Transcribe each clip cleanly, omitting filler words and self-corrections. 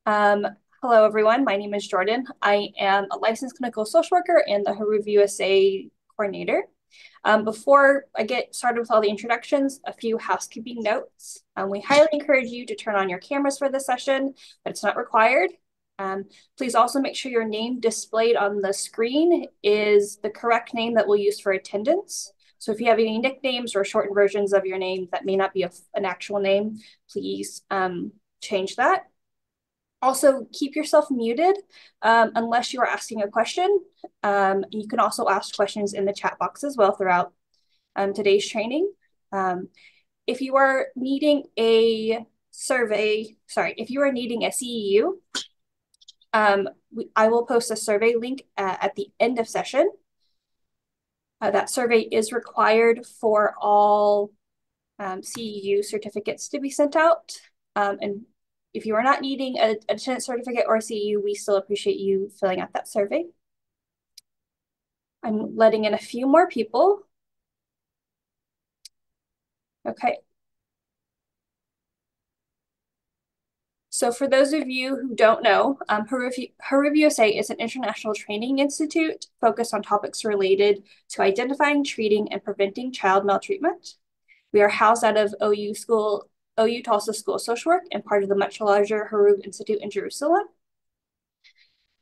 Um, Hello, everyone. My name is Jordan. I am a licensed clinical social worker and the Haruv USA coordinator. Before I get started with all the introductions, a few housekeeping notes. We highly encourage you to turn on your cameras for this session, but it's not required. Please also make sure your name displayed on the screen is the correct name that we'll use for attendance. So if you have any nicknames or shortened versions of your name that may not be an actual name, please change that. Also, keep yourself muted unless you are asking a question. You can also ask questions in the chat box as well throughout today's training. If you are needing a if you are needing a CEU, I will post a survey link at the end of session. That survey is required for all CEU certificates to be sent out. And if you are not needing a attendance certificate or a CEU, we still appreciate you filling out that survey. I'm letting in a few more people. Okay. So for those of you who don't know, Haruv USA is an international training institute focused on topics related to identifying, treating, and preventing child maltreatment. We are housed out of OU Tulsa School of Social Work and part of the much larger Haruv Institute in Jerusalem.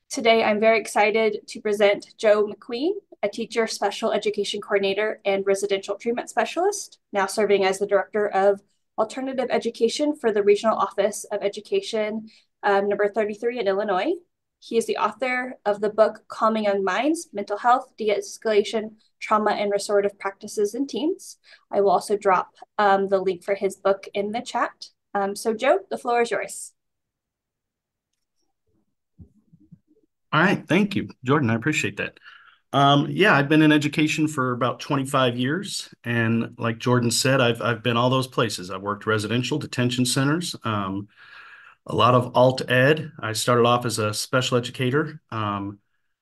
Today, I'm very excited to present Joe McQueen, a teacher, special education coordinator, and residential treatment specialist, now serving as the director of alternative education for the Regional Office of Education, number 33 in Illinois. He is the author of the book Calming Young Minds, Mental Health, De-Escalation, Trauma, and Restorative Practices in Teens. I will also drop the link for his book in the chat. So Joe, the floor is yours. All right. Thank you, Jordan. I appreciate that. Yeah, I've been in education for about 25 years. And like Jordan said, I've been all those places. I've worked residential detention centers, a lot of alt ed. I started off as a special educator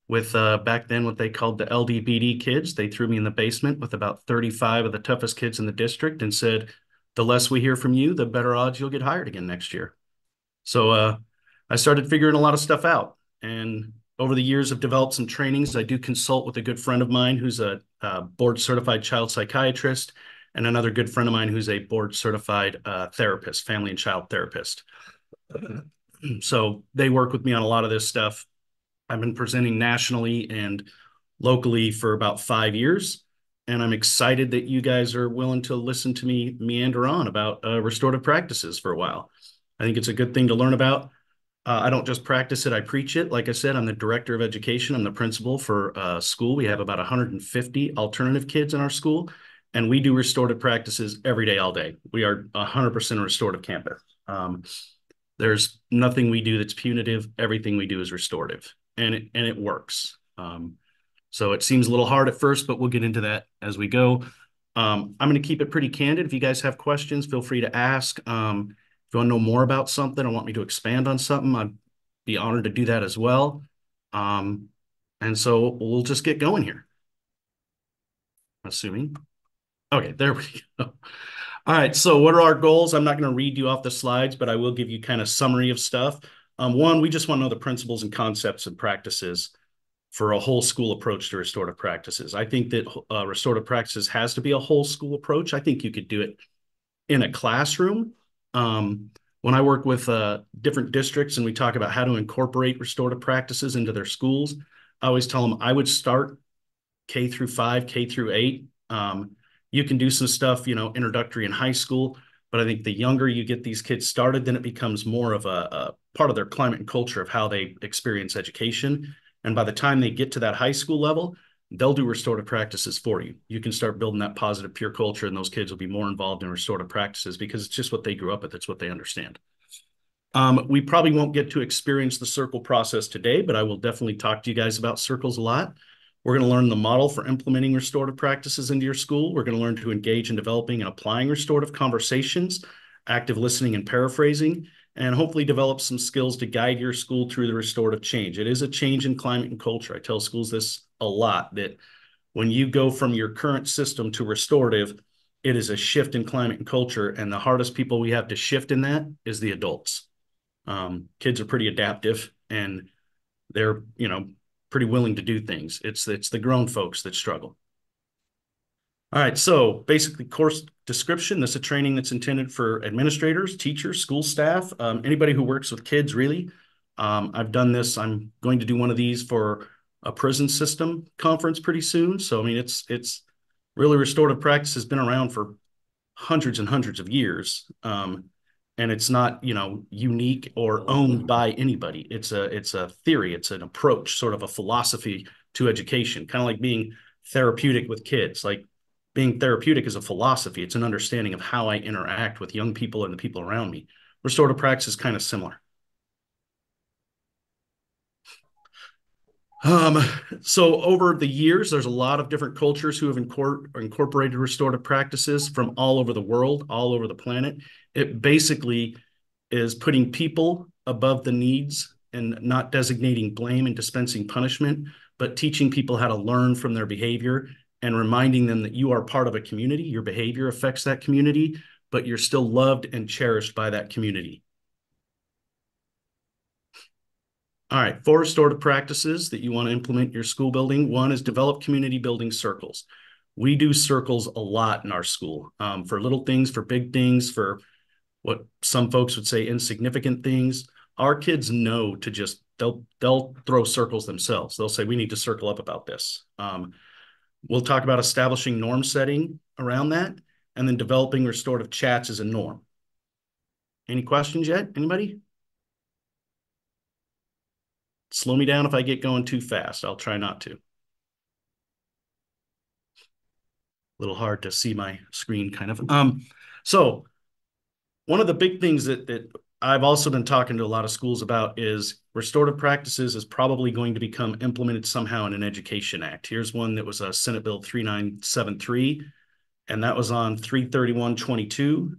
with back then what they called the LDBD kids. They threw me in the basement with about 35 of the toughest kids in the district and said, the less we hear from you, the better odds you'll get hired again next year. So I started figuring a lot of stuff out. And over the years, I've developed some trainings. I do consult with a good friend of mine who's a board certified child psychiatrist, and another good friend of mine who's a board certified therapist, family and child therapist. So they work with me on a lot of this stuff. I've been presenting nationally and locally for about 5 years. And I'm excited that you guys are willing to listen to me meander on about restorative practices for a while. I think it's a good thing to learn about. I don't just practice it, I preach it. Like I said, I'm the director of education. I'm the principal for a school. We have about 150 alternative kids in our school, and we do restorative practices every day, all day. We are 100% a restorative campus. There's nothing we do that's punitive. Everything we do is restorative, and it works. So it seems a little hard at first, but we'll get into that as we go. I'm going to keep it pretty candid. If you guys have questions, feel free to ask. If you want to know more about something or want me to expand on something, I'd be honored to do that as well. And so we'll just get going here. Assuming. Okay, there we go. All right, so what are our goals? I'm not going to read you off the slides, but I will give you kind of summary of stuff. One, we just want to know the principles and concepts and practices for a whole school approach to restorative practices. I think that restorative practices has to be a whole school approach. I think you could do it in a classroom. When I work with different districts and we talk about how to incorporate restorative practices into their schools, I always tell them I would start K through 5, K through 8. You can do some stuff, introductory in high school, but I think the younger you get these kids started, then it becomes more of a part of their climate and culture of how they experience education. And by the time they get to that high school level, they'll do restorative practices for you. You can start building that positive peer culture, and those kids will be more involved in restorative practices because it's just what they grew up with. It's what they understand. We probably won't get to experience the circle process today, but I will definitely talk to you guys about circles a lot. We're going to learn the model for implementing restorative practices into your school. We're going to learn to engage in developing and applying restorative conversations, active listening and paraphrasing, and hopefully develop some skills to guide your school through the restorative change. It is a change in climate and culture. I tell schools this a lot, that when you go from your current system to restorative, it is a shift in climate and culture, and the hardest people we have to shift in that is the adults. Kids are pretty adaptive and they're, pretty willing to do things. It's the grown folks that struggle. All right, so basically course description. This is a training that's intended for administrators, teachers, school staff, anybody who works with kids, really. I've done this. I'm going to do one of these for a prison system conference pretty soon. So, I mean, it's really restorative practice has been around for hundreds and hundreds of years. And it's not, unique or owned by anybody. It's a theory, it's an approach, sort of a philosophy to education, kind of like being therapeutic with kids. Like being therapeutic is a philosophy, it's an understanding of how I interact with young people and the people around me. Restorative practice is kind of similar. Um, so over the years, there's a lot of different cultures who have incorporated restorative practices from all over the world, all over the planet. It basically is putting people above the needs and not designating blame and dispensing punishment, but teaching people how to learn from their behavior and reminding them that you are part of a community. Your behavior affects that community, but you're still loved and cherished by that community. All right, four restorative practices that you want to implement in your school building. One is develop community building circles. We do circles a lot in our school, for little things, for big things, for what some folks would say insignificant things. Our kids know to just they'll throw circles themselves. They'll say we need to circle up about this. We'll talk about establishing norm setting around that, and then developing restorative chats as a norm. Any questions yet? Anybody? Slow me down if I get going too fast. I'll try not to. A little hard to see my screen kind of. So one of the big things that I've also been talking to a lot of schools about is restorative practices is probably going to become implemented somehow in an education act. Here's one that was a Senate Bill 3973, and that was on 3/31/22.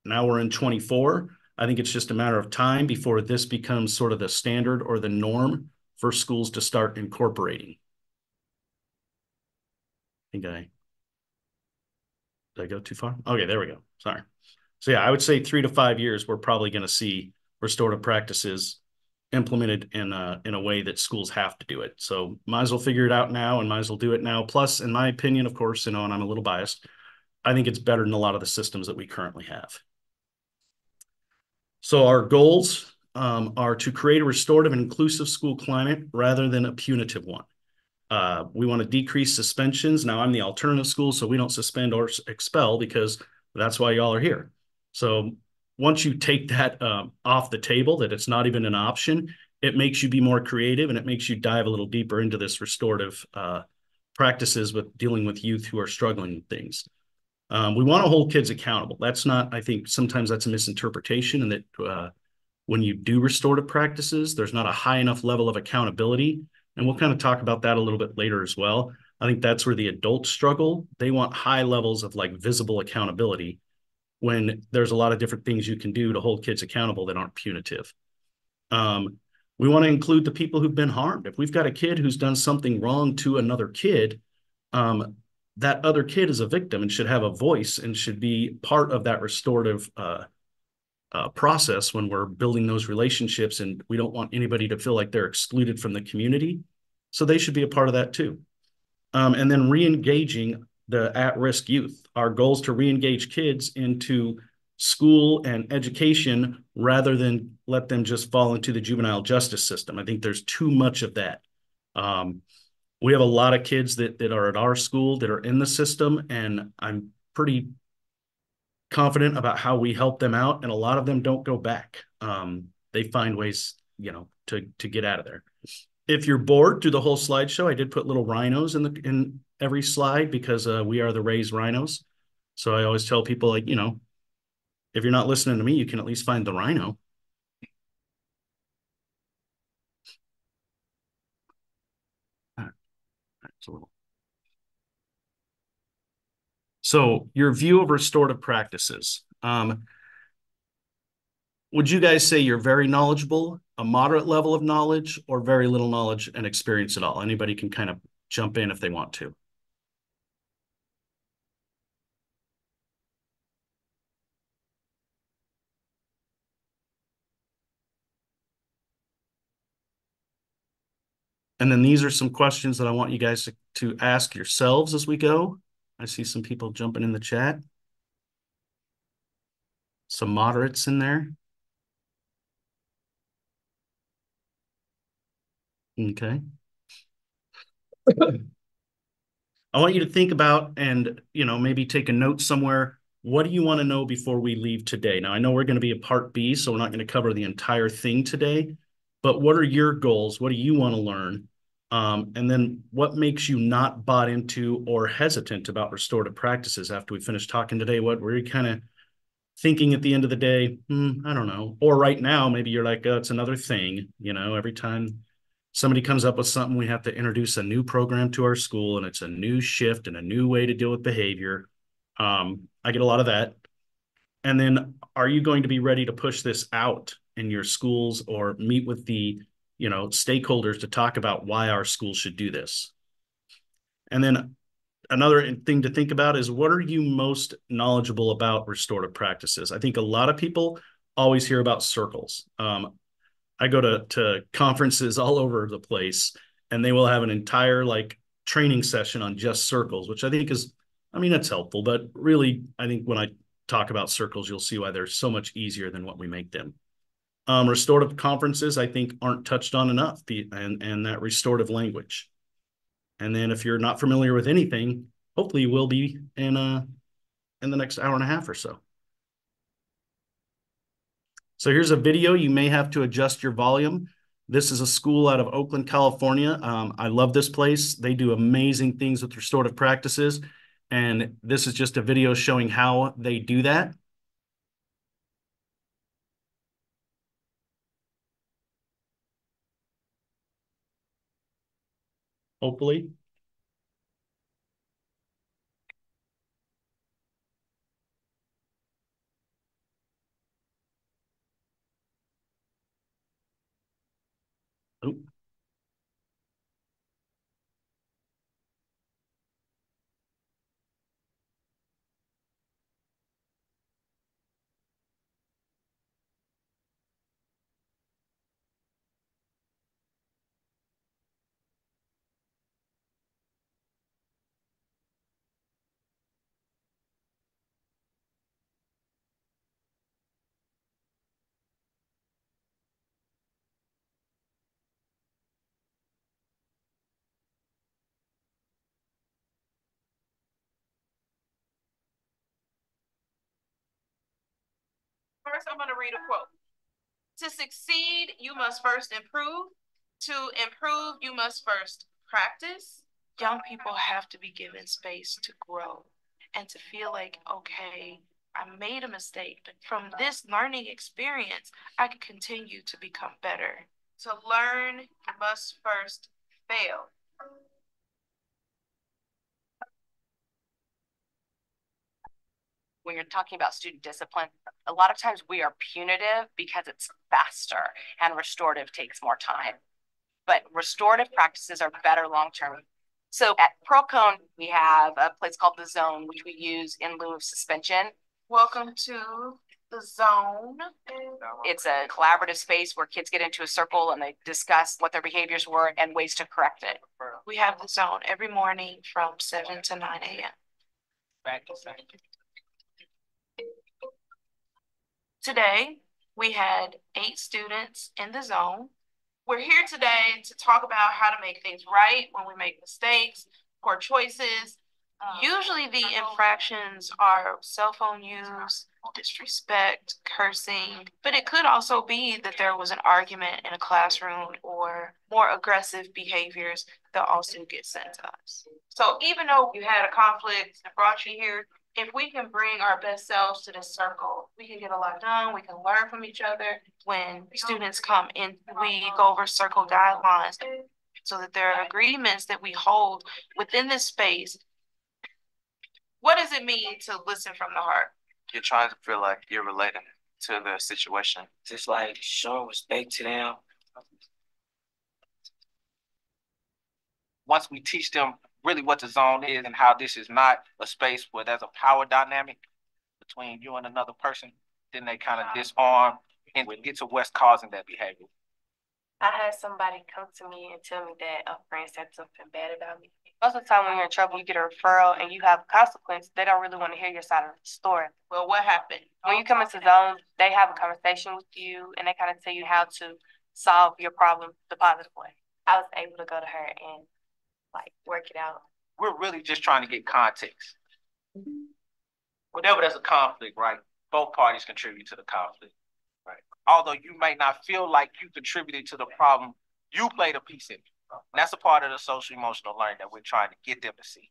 Now we're in 24. I think it's just a matter of time before this becomes sort of the standard or the norm for schools to start incorporating. I think did I go too far? Okay, there we go. Sorry. So yeah, I would say 3 to 5 years, we're probably going to see restorative practices implemented in a way that schools have to do it. So might as well figure it out now and might as well do it now. Plus, in my opinion, of course, and I'm a little biased, I think it's better than a lot of the systems that we currently have. So our goals are to create a restorative and inclusive school climate rather than a punitive one. We want to decrease suspensions. Now, I'm the alternative school, so we don't suspend or expel because that's why y'all are here. So once you take that off the table, that it's not even an option, it makes you be more creative and it makes you dive a little deeper into this restorative practices with dealing with youth who are struggling with things. We want to hold kids accountable. That's not, I think sometimes that's a misinterpretation, and that when you do restorative practices, there's not a high enough level of accountability. And we'll kind of talk about that a little bit later as well. I think that's where the adults struggle. They want high levels of like visible accountability when there's a lot of different things you can do to hold kids accountable that aren't punitive. Um, we want to include the people who've been harmed. If we've got a kid who's done something wrong to another kid, um, that other kid is a victim and should have a voice and should be part of that restorative process when we're building those relationships, and we don't want anybody to feel like they're excluded from the community. So they should be a part of that too. And then re-engaging the at-risk youth. Our goal is to re-engage kids into school and education rather than let them just fall into the juvenile justice system. I think there's too much of that. We have a lot of kids that are at our school that are in the system, and I'm pretty confident about how we help them out, and a lot of them don't go back. They find ways, to get out of there. If you're bored, do the whole slideshow. I did put little rhinos in every slide because we are the Rays Rhinos. So I always tell people, like, if you're not listening to me, you can at least find the rhino. So your view of restorative practices. Would you guys say you're very knowledgeable, a moderate level of knowledge, or very little knowledge and experience at all? Anybody can kind of jump in if they want to. And then these are some questions that I want you guys to ask yourselves as we go. I see some people jumping in the chat. Some moderates in there. Okay. I want you to think about and, maybe take a note somewhere. What do you want to know before we leave today? Now, I know we're going to be a part B, so we're not going to cover the entire thing today, but what are your goals? What do you want to learn? And then what makes you not bought into or hesitant about restorative practices after we finish talking today? What were you kind of thinking at the end of the day? I don't know. Or right now, maybe you're like, oh, it's another thing. Every time somebody comes up with something, we have to introduce a new program to our school, and it's a new shift and a new way to deal with behavior. I get a lot of that. And then are you going to be ready to push this out in your schools or meet with the, stakeholders to talk about why our schools should do this? And then another thing to think about is, what are you most knowledgeable about restorative practices? I think a lot of people always hear about circles. I go to conferences all over the place, and they will have an entire training session on just circles, which I think is, I mean, that's helpful, but really, I think when I talk about circles, you'll see why they're so much easier than what we make them. Restorative conferences, I think, aren't touched on enough, and that restorative language. And then if you're not familiar with anything, hopefully you will be in the next hour and a half or so. So here's a video. You may have to adjust your volume. This is a school out of Oakland, California. I love this place. They do amazing things with restorative practices. And this is just a video showing how they do that. Hopefully. Oop. First, I'm going to read a quote. To succeed, you must first improve. To improve, you must first practice. Young people have to be given space to grow and to feel like, okay, I made a mistake, but from this learning experience, I can continue to become better. To learn, you must first fail. When you're talking about student discipline, a lot of times we are punitive because it's faster and restorative takes more time. But restorative practices are better long-term. So at Procone, we have a place called The Zone, which we use in lieu of suspension. Welcome to The Zone. It's a collaborative space where kids get into a circle and they discuss what their behaviors were and ways to correct it. We have The Zone every morning from 7 to 9 a.m. Today, we had 8 students in The Zone. We're here today to talk about how to make things right when we make mistakes, poor choices. Usually the infractions are cell phone use, disrespect, cursing, but it could also be that there was an argument in a classroom or more aggressive behaviors that also get sent to us. So even though you had a conflict that brought you here, if we can bring our best selves to this circle, we can get a lot done. We can learn from each other. When students come in, we go over circle guidelines so that there are agreements that we hold within this space. What does it mean to listen from the heart? You're trying to feel like you're relating to the situation. Just like showing respect to them. Once we teach them really what the zone is and how this is not a space where there's a power dynamic between you and another person, then they kind of disarm and get to what's causing that behavior. I had somebody come to me and tell me that a friend said something bad about me. Most of the time when you're in trouble, you get a referral and you have consequence. They don't really want to hear your side of the story. Well, what happened? When you come into zone, they have a conversation with you and they kind of tell you how to solve your problem the positive way. I was able to go to her and like work it out. We're really just trying to get context. Whenever there's a conflict, right? Both parties contribute to the conflict, right? Although you may not feel like you contributed to the problem, you played a piece in it. And that's a part of the social emotional learning that we're trying to get them to see.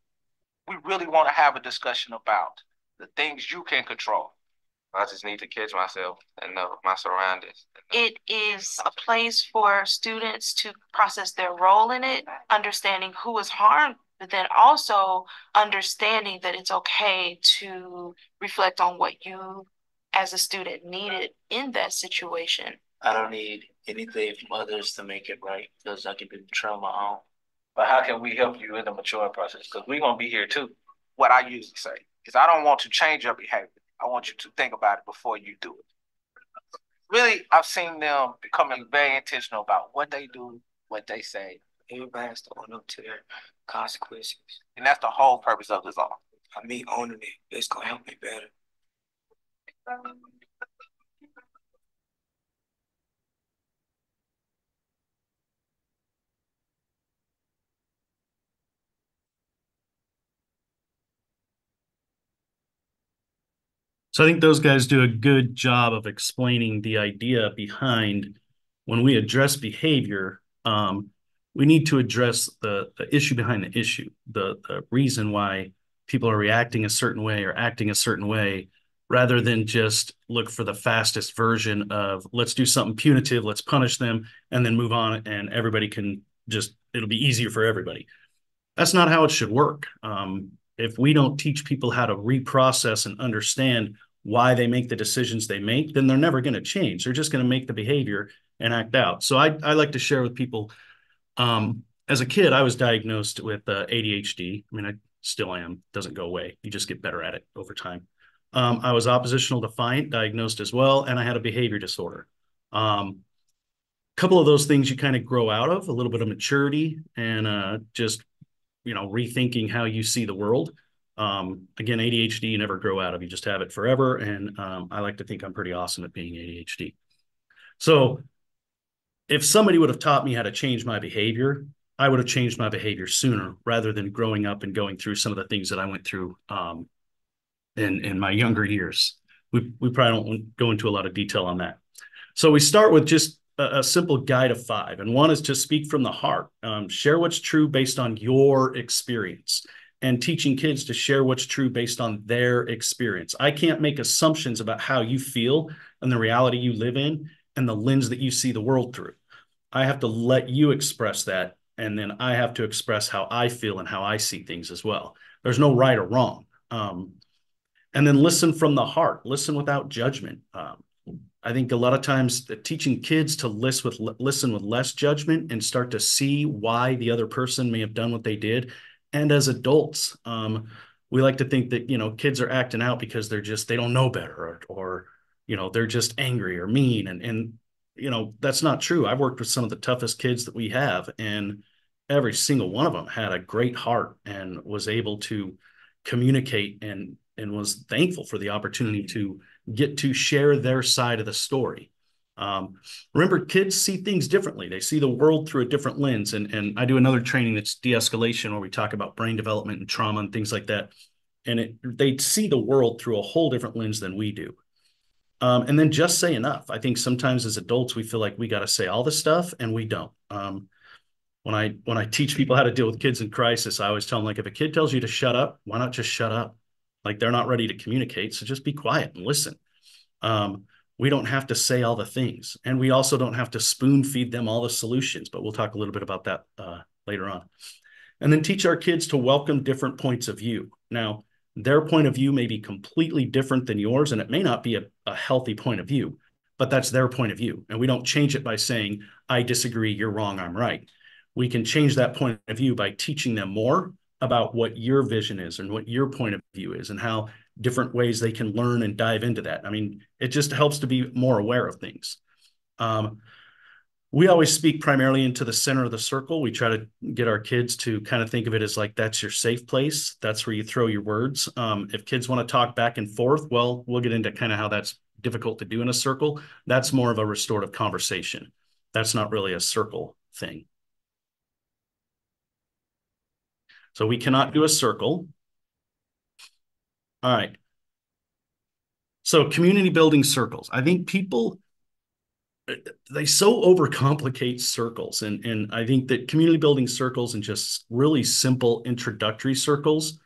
We really want to have a discussion about the things you can control. I just need to catch myself and know my surroundings. It is a place for students to process their role in it, understanding who was harmed, but then also understanding that it's okay to reflect on what you as a student needed in that situation. I don't need anything from others to make it right because I can be mature on my own. But how can we help you in the maturing process? Because we're going to be here too. What I usually say is I don't want to change your behavior. I want you to think about it before you do it. Really, I've seen them becoming very intentional about what they do, what they say. Everybody has to own up to their consequences. And that's the whole purpose of this all. By me owning it, it's going to help me better. So I think those guys do a good job of explaining the idea behind when we address behavior. We need to address the issue behind the issue, the reason why people are reacting a certain way or acting a certain way, rather than just look for the fastest version of let's do something punitive, let's punish them, and then move on, and everybody can just it'll be easier for everybody. That's not how it should work. If we don't teach people how to reprocess and understand why they make the decisions they make, then they're never going to change. They're just going to make the behavior and act out. So I like to share with people, as a kid, I was diagnosed with ADHD. I mean, I still am, doesn't go away. You just get better at it over time. I was oppositional defiant, diagnosed as well, and I had a behavior disorder. Couple of those things you kind of grow out of, a little bit of maturity and just rethinking how you see the world. Again, ADHD you never grow out of, you just have it forever. And I like to think I'm pretty awesome at being ADHD. So if somebody would have taught me how to change my behavior, I would have changed my behavior sooner rather than growing up and going through some of the things that I went through in my younger years. We probably don't go into a lot of detail on that. So we start with just a simple guide of 5. And one is to speak from the heart. Share what's true based on your experience, and teaching kids to share what's true based on their experience. I can't make assumptions about how you feel and the reality you live in and the lens that you see the world through. I have to let you express that, and then I have to express how I feel and how I see things as well. There's no right or wrong. And then listen from the heart, listen without judgment. I think a lot of times teaching kids to listen with less judgment and start to see why the other person may have done what they did. And as adults, we like to think that, kids are acting out because they don't know better or they're just angry or mean. And that's not true. I've worked with some of the toughest kids that we have, and every single one of them had a great heart and was able to communicate and was thankful for the opportunity to get to share their side of the story. Remember, kids see things differently. They see the world through a different lens. And I do another training that's De-Escalation, where we talk about brain development and trauma and things like that. And they see the world through a whole different lens than we do. And then just say enough. I think sometimes as adults, we feel like we got to say all this stuff, and we don't. When I teach people how to deal with kids in crisis, I always tell them, like, if a kid tells you to shut up, why not just shut up? Like, they're not ready to communicate, so just be quiet and listen. We don't have to say all the things, and we also don't have to spoon feed them all the solutions, but we'll talk a little bit about that later on. And then teach our kids to welcome different points of view. Now, their point of view may be completely different than yours, and it may not be a healthy point of view, but that's their point of view. And we don't change it by saying, I disagree, you're wrong, I'm right. We can change that point of view by teaching them more about what your vision is and what your point of view is and how different ways they can learn and dive into that. I mean, it just helps to be more aware of things. We always speak primarily into the center of the circle. We try to get our kids to kind of think of it as like that's your safe place. That's where you throw your words. If kids want to talk back and forth, well, we'll get into kind of how that's difficult to do in a circle. That's more of a restorative conversation. That's not really a circle thing. So we cannot do a circle. All right. So community building circles. I think people they so overcomplicate circles, and I think that community building circles and just really simple introductory circles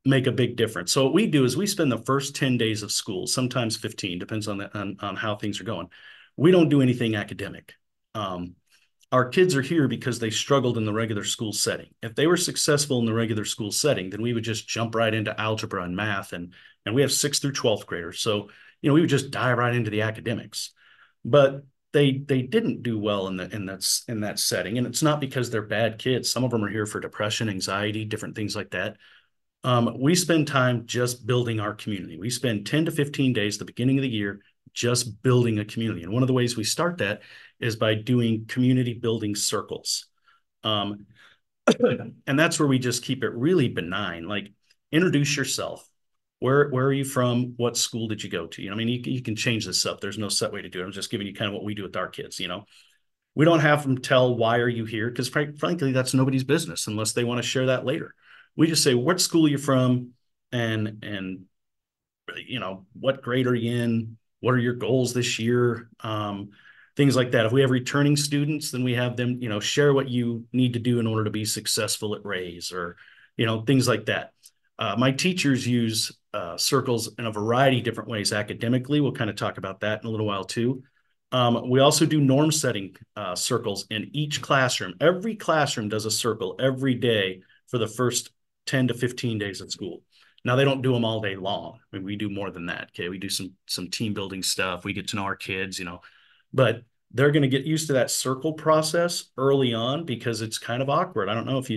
make a big difference. So what we do is we spend the first 10 days of school, sometimes 15, depends on how things are going. We don't do anything academic. Our kids are here because they struggled in the regular school setting. If they were successful in the regular school setting, then we would just jump right into algebra and math, and we have 6th through 12th graders. So, we would just dive right into the academics. But they didn't do well in that setting, and it's not because they're bad kids. Some of them are here for depression, anxiety, different things like that. We spend time just building our community. We spend 10 to 15 days at the beginning of the year just building a community. And one of the ways we start that is by doing community building circles. And that's where we just keep it really benign. Like, introduce yourself. Where are you from? What school did you go to? You can change this up. There's no set way to do it. I'm just giving you kind of what we do with our kids. We don't have them tell why are you here, because frankly, that's nobody's business unless they want to share that later. We just say what school you're from, and what grade are you in, what are your goals this year, things like that. If we have returning students, then we have them share what you need to do in order to be successful at Raise, or things like that. My teachers use circles in a variety of different ways academically. We'll kind of talk about that in a little while too. We also do norm setting circles in each classroom. Every classroom does a circle every day for the first 10 to 15 days at school. Now, they don't do them all day long. I mean, we do more than that. Okay. We do some team building stuff. We get to know our kids, but they're going to get used to that circle process early on because it's kind of awkward. I don't know if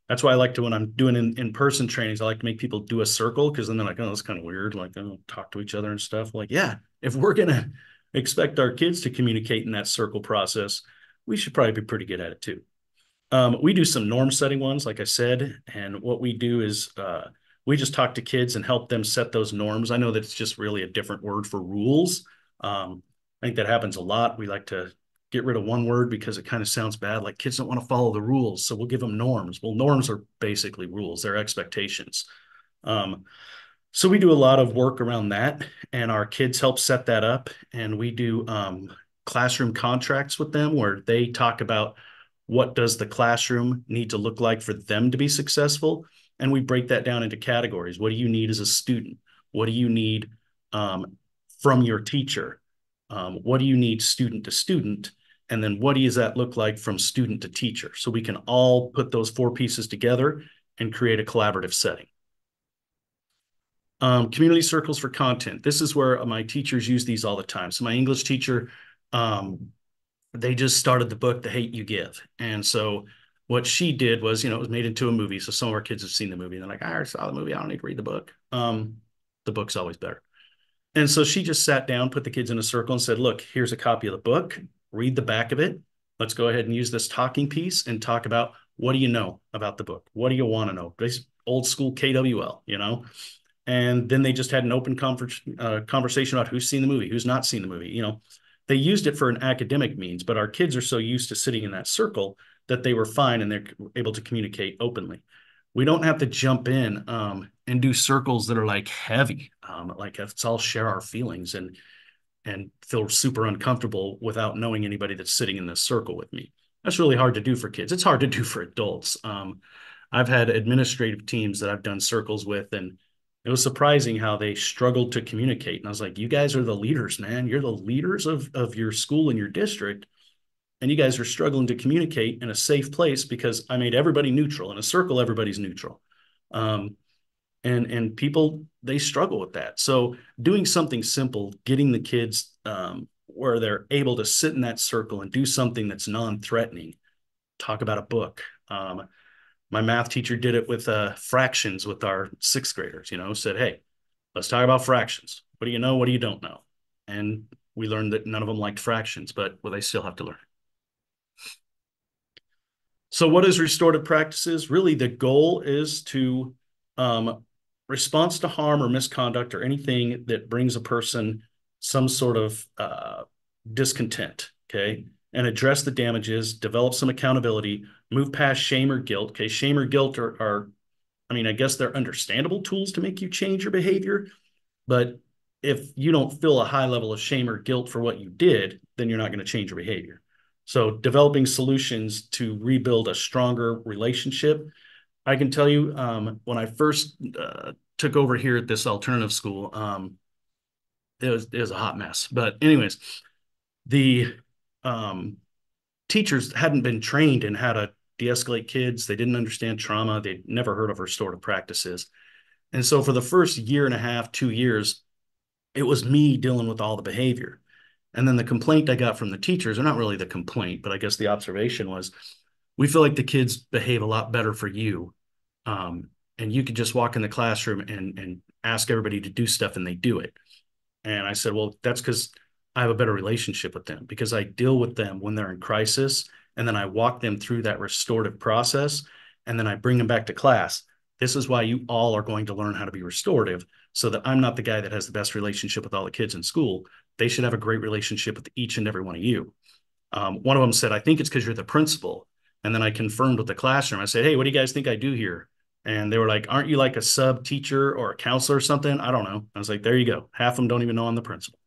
that's why I like to, when I'm doing in-person trainings, I like to make people do a circle, because then they're like, oh, that's kind of weird. Like, oh, talk to each other and stuff. Like, yeah, if we're going to expect our kids to communicate in that circle process, we should probably be pretty good at it too. We do some norm setting ones, like I said, and what we do is we just talk to kids and help them set those norms. I know that it's just really a different word for rules. I think that happens a lot. We like to get rid of one word because it kind of sounds bad, like kids don't want to follow the rules, so we'll give them norms. Well, norms are basically rules. They're expectations. So we do a lot of work around that, and our kids help set that up. And we do classroom contracts with them where they talk about what does the classroom need to look like for them to be successful. And we break that down into categories. What do you need as a student? What do you need from your teacher? What do you need student to student? And then what does that look like from student to teacher? So we can all put those 4 pieces together and create a collaborative setting. Community circles for content. This is where my teachers use these all the time. So my English teacher, they just started the book, The Hate You Give. And so what she did was, it was made into a movie. So some of our kids have seen the movie. And they're like, I already saw the movie. I don't need to read the book. The book's always better. And so she just sat down, put the kids in a circle and said, look, here's a copy of the book. Read the back of it. Let's go ahead and use this talking piece and talk about, what do you know about the book? What do you want to know? This old school KWL, And then they just had an open conversation about who's seen the movie, who's not seen the movie. They used it for an academic means, but our kids are so used to sitting in that circle that they were fine and they're able to communicate openly. We don't have to jump in and do circles that are like heavy. Like, let's all share our feelings and feel super uncomfortable without knowing anybody that's sitting in this circle with me. That's really hard to do for kids. It's hard to do for adults. I've had administrative teams that I've done circles with, and it was surprising how they struggled to communicate. And I was like, you guys are the leaders, man. You're the leaders of your school and your district. And you guys are struggling to communicate in a safe place because I made everybody neutral. In a circle, everybody's neutral. And people, they struggle with that. So doing something simple, getting the kids where they're able to sit in that circle and do something that's non-threatening, talk about a book. My math teacher did it with fractions with our 6th graders, said, hey, let's talk about fractions. What do you know? What do you don't know? And We learned that none of them liked fractions, but well, they still have to learn. So what is restorative practices? Really, the goal is to response to harm or misconduct or anything that brings a person some sort of discontent, okay? And address the damages, develop some accountability, move past shame or guilt. Okay, shame or guilt are I mean, I guess they're understandable tools to make you change your behavior, but if you don't feel a high level of shame or guilt for what you did, then you're not going to change your behavior. So developing solutions to rebuild a stronger relationship. I can tell you, when I first took over here at this alternative school, it was a hot mess. But anyways, the teachers hadn't been trained in how to de-escalate kids. They didn't understand trauma. They'd never heard of restorative practices. And so for the first year and a half, 2 years, it was me dealing with all the behavior. And then the complaint I got from the teachers, or not really the complaint, but I guess the observation was, we feel like the kids behave a lot better for you. And you could just walk in the classroom and ask everybody to do stuff and they do it. And I said, well, that's because I have a better relationship with them because I deal with them when they're in crisis. And then I walk them through that restorative process. And then I bring them back to class. This is why you all are going to learn how to be restorative so that I'm not the guy that has the best relationship with all the kids in school. They should have a great relationship with each and every one of you. One of them said, I think it's because you're the principal. And then I confirmed with the classroom. I said, hey, what do you guys think I do here? And they were like, aren't you like a sub teacher or a counselor or something? I don't know. I was like, there you go. Half of them don't even know I'm the principal.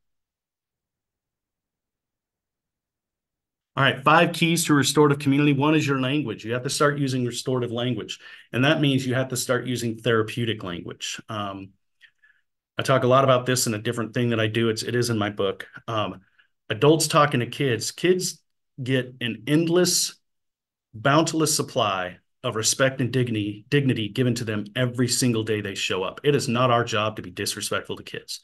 All right, 5 keys to restorative community. One is your language. You have to start using restorative language. And that means you have to start using therapeutic language. I talk a lot about this in a different thing that I do. It is in my book. Adults talking to kids. Kids get an endless, bountiful supply of respect and dignity given to them every single day they show up. It is not our job to be disrespectful to kids.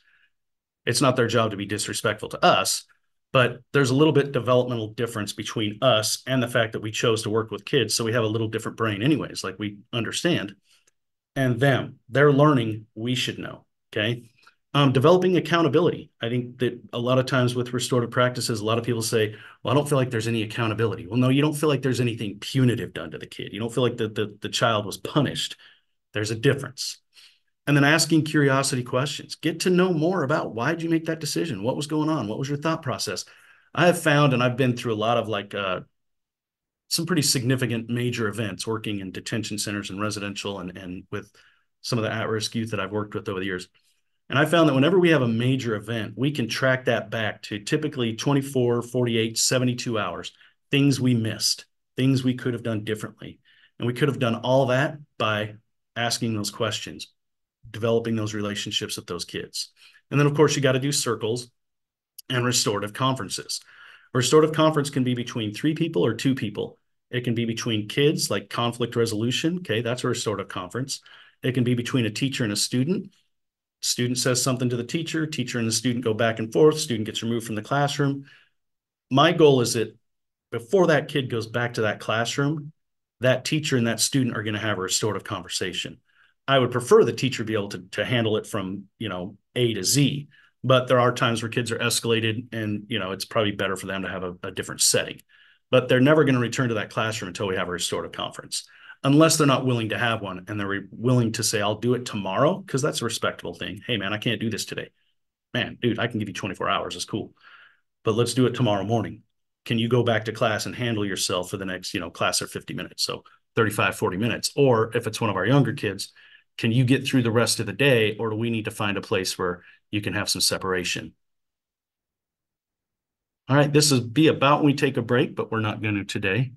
It's not their job to be disrespectful to us, but there's a little bit developmental difference between us and the fact that we chose to work with kids. So we have a little different brain anyways, like we understand. And them, they're learning, we should know, okay? Developing accountability. I think that a lot of times with restorative practices, a lot of people say, well, I don't feel like there's any accountability. Well, no, you don't feel like there's anything punitive done to the kid. You don't feel like the child was punished. There's a difference. And then asking curiosity questions. Get to know more about why did you make that decision? What was going on? What was your thought process? I have found, and I've been through a lot of like some pretty significant major events working in detention centers and residential and with some of the at-risk youth that I've worked with over the years. And I found that whenever we have a major event, we can track that back to typically 24, 48, 72 hours, things we missed, things we could have done differently. And we could have done all that by asking those questions, developing those relationships with those kids. And then, of course, you got to do circles and restorative conferences. A restorative conference can be between 3 people or 2 people. It can be between kids, like conflict resolution. Okay, that's a restorative conference. It can be between a teacher and a student. Student says something to the teacher, teacher and the student go back and forth, student gets removed from the classroom. My goal is that before that kid goes back to that classroom, that teacher and that student are going to have a restorative conversation. I would prefer the teacher be able to handle it from, A to Z, but there are times where kids are escalated and, it's probably better for them to have a different setting. But they're never going to return to that classroom until we have a restorative conference, unless they're not willing to have one and they're willing to say, I'll do it tomorrow, because that's a respectable thing. Hey, man, I can't do this today. Man, dude, I can give you 24 hours. It's cool. But let's do it tomorrow morning. Can you go back to class and handle yourself for the next, class of 50 minutes? So 35, 40 minutes. Or if it's one of our younger kids, can you get through the rest of the day? Or do we need to find a place where you can have some separation? All right, this will be about when we take a break, but we're not going to today.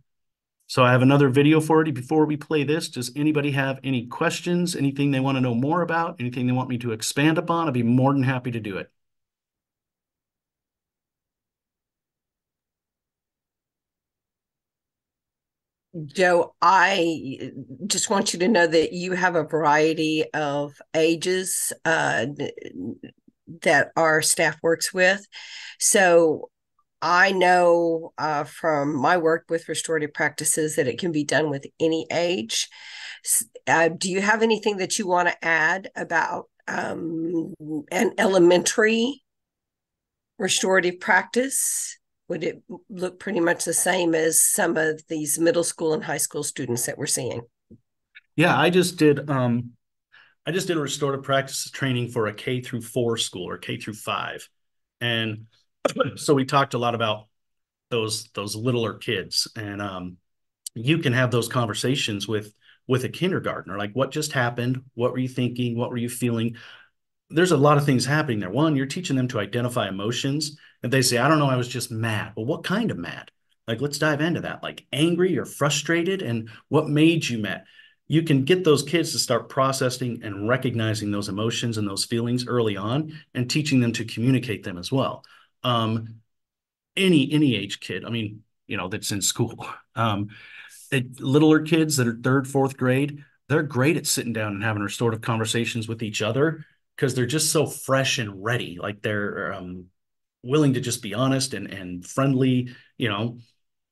So I have another video for you. Before we play this, does anybody have any questions, anything they want to know more about, anything they want me to expand upon? I'd be more than happy to do it. Joe, I just want you to know that you have a variety of ages that our staff works with. So I know from my work with restorative practices that it can be done with any age. Do you have anything that you want to add about an elementary restorative practice? Would it look pretty much the same as some of these middle school and high school students that we're seeing? Yeah, I just did a restorative practice training for a K through 4 school or K through 5. And so we talked a lot about those littler kids, and you can have those conversations with a kindergartner, like what just happened, what were you thinking, what were you feeling. There's a lot of things happening there. One, you're teaching them to identify emotions. If they say, I don't know, I was just mad. Well, what kind of mad? Like, let's dive into that. Like angry or frustrated, and what made you mad? You can get those kids to start processing and recognizing those emotions and those feelings early on, and teaching them to communicate them as well. Um, any age kid, I mean, that's in school. Littler kids that are third, fourth grade, they're great at sitting down and having restorative conversations with each other because they're just so fresh and ready. Like they're willing to just be honest and friendly.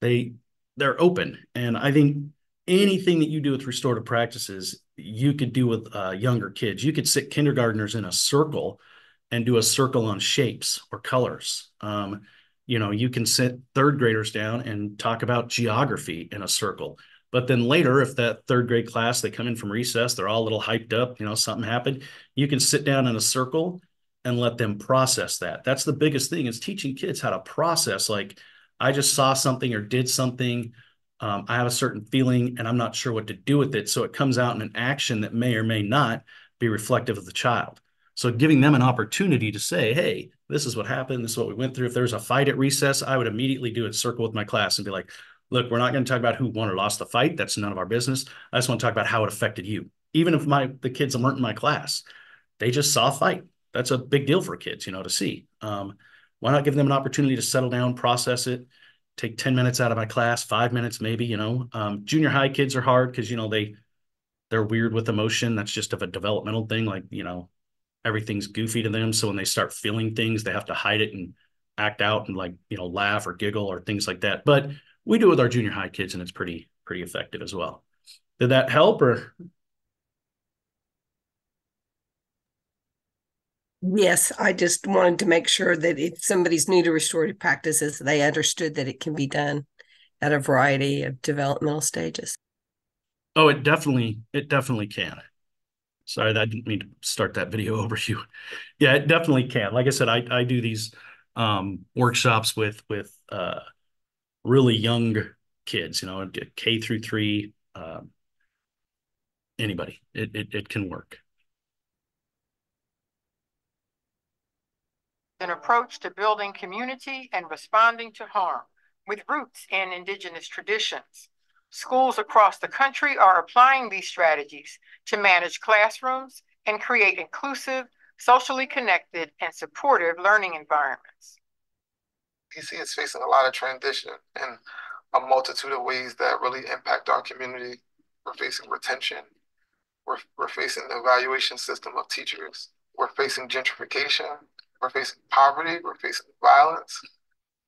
They they're open, and I think anything that you do with restorative practices, you could do with younger kids. You could sit kindergartners in a circle and do a circle on shapes or colors. You can sit third graders down and talk about geography in a circle. But then later, if that third grade class, they come in from recess, they're all a little hyped up, something happened, you can sit down in a circle and let them process that. That's the biggest thing, is teaching kids how to process. Like, I just saw something or did something. I have a certain feeling and I'm not sure what to do with it. So it comes out in an action that may or may not be reflective of the child. So giving them an opportunity to say, hey, this is what happened. This is what we went through. If there was a fight at recess, I would immediately do a circle with my class and be like, look, we're not going to talk about who won or lost the fight. That's none of our business. I just want to talk about how it affected you. Even if the kids weren't in my class, they just saw a fight. That's a big deal for kids, to see. Why not give them an opportunity to settle down, process it, take 10 minutes out of my class, 5 minutes maybe. Junior high kids are hard because, they're weird with emotion. That's just of a developmental thing. Like, everything's goofy to them. So when they start feeling things, they have to hide it and act out and, like, laugh or giggle or things like that. But we do it with our junior high kids, and it's pretty effective as well. Did that help? Or Yes, I just wanted to make sure that if somebody's new to restorative practices, they understood that it can be done at a variety of developmental stages. oh, it definitely can. Sorry, I didn't mean to start that video over you. Yeah, it definitely can. Like I said, I do these workshops with really young kids, K through 3, anybody. It can work. An approach to building community and responding to harm with roots in Indigenous traditions. Schools across the country are applying these strategies to manage classrooms and create inclusive, socially connected, and supportive learning environments. DC is facing a lot of transition in a multitude of ways that really impact our community. We're facing retention. We're facing the evaluation system of teachers. We're facing gentrification. We're facing poverty. We're facing violence.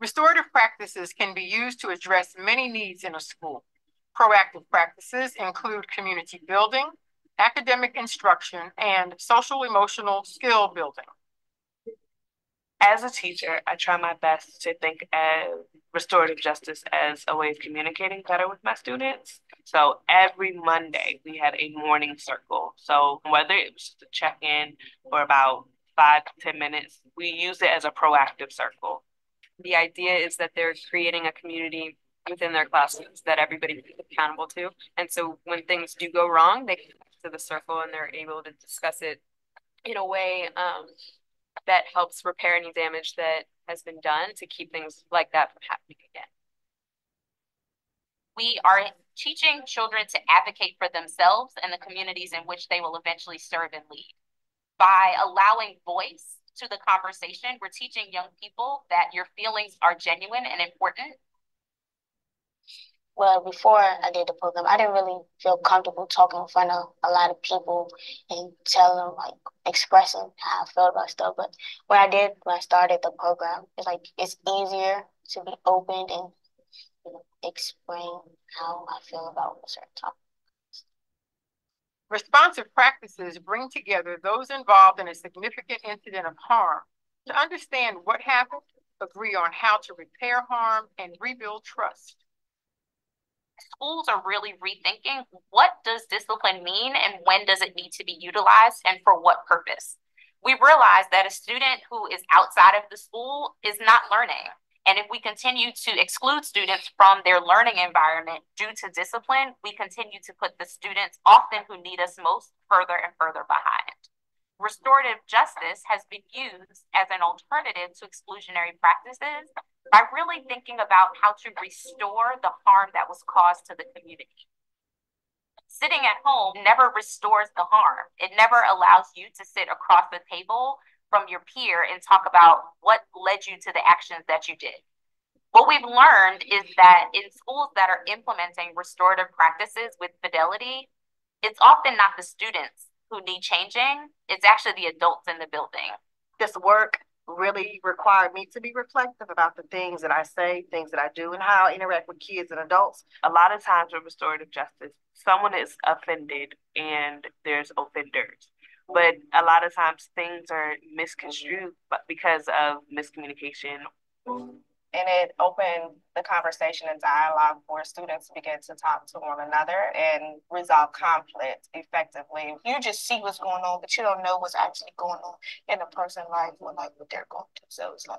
Restorative practices can be used to address many needs in a school. Proactive practices include community building, academic instruction, and social emotional skill building. As a teacher, I try my best to think of restorative justice as a way of communicating better with my students. So every Monday we had a morning circle. So whether it was just a check-in or about 5 to 10 minutes, we use it as a proactive circle. The idea is that they're creating a community within their classrooms that everybody is accountable to. And so when things do go wrong, they come to the circle and they're able to discuss it in a way that helps repair any damage that has been done to keep things like that from happening again. We are teaching children to advocate for themselves and the communities in which they will eventually serve and lead. By allowing voice to the conversation, we're teaching young people that your feelings are genuine and important. Well, before I did the program, I didn't really feel comfortable talking in front of a lot of people and telling them, like, expressing how I felt about stuff. But when I started the program, it's easier to be open and explain how I feel about a certain topic. Responsive practices bring together those involved in a significant incident of harm To understand what happened, agree on how to repair harm, and rebuild trust. Schools are really rethinking what does discipline mean and when does it need to be utilized and for what purpose. We realize that a student who is outside of the school is not learning. And if we continue to exclude students from their learning environment due to discipline, we continue to put the students, often who need us most, further and further behind. Restorative justice has been used as an alternative to exclusionary practices by really thinking about how to restore the harm that was caused to the community. Sitting at home never restores the harm. It never allows you to sit across the table from your peer and talk about what led you to the actions that you did. What we've learned is that in schools that are implementing restorative practices with fidelity, it's often not the students who need changing, it's actually the adults in the building. This work really required me to be reflective about the things that I say, things that I do, and how I interact with kids and adults. A lot of times with restorative justice, someone is offended and there's offenders. But a lot of times things are misconstrued because of miscommunication. And it opened the conversation and dialogue for students to begin to talk to one another and resolve conflict effectively. You just see what's going on, but you don't know what's actually going on in a person's life or like what they're going through. So it's like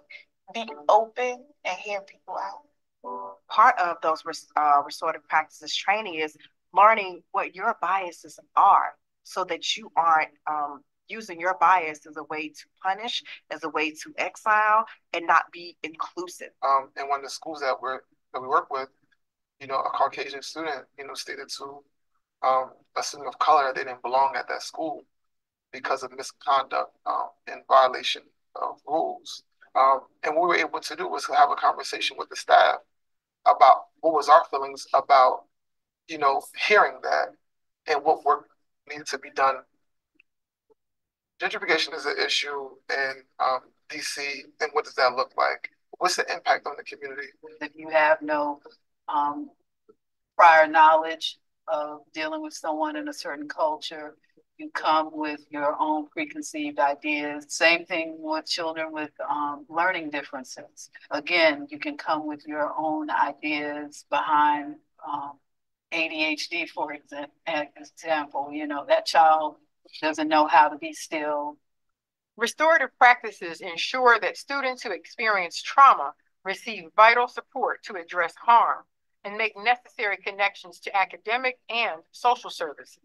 be open and hear people out. Part of those restorative practices training is learning what your biases are so that you aren't using your bias as a way to punish, as a way to exile, and not be inclusive. And one of the schools that we work with, a Caucasian student, stated to a student of color that they didn't belong at that school because of misconduct and violation of rules. And what we were able to do was have a conversation with the staff about what was our feelings about, hearing that and what work needed to be done. Gentrification is an issue in DC, and what does that look like? What's the impact on the community? If you have no prior knowledge of dealing with someone in a certain culture, you come with your own preconceived ideas. Same thing with children with learning differences. Again, you can come with your own ideas behind ADHD, for example. That child doesn't know how to be still. Restorative practices ensure that students who experience trauma receive vital support to address harm and make necessary connections to academic and social services.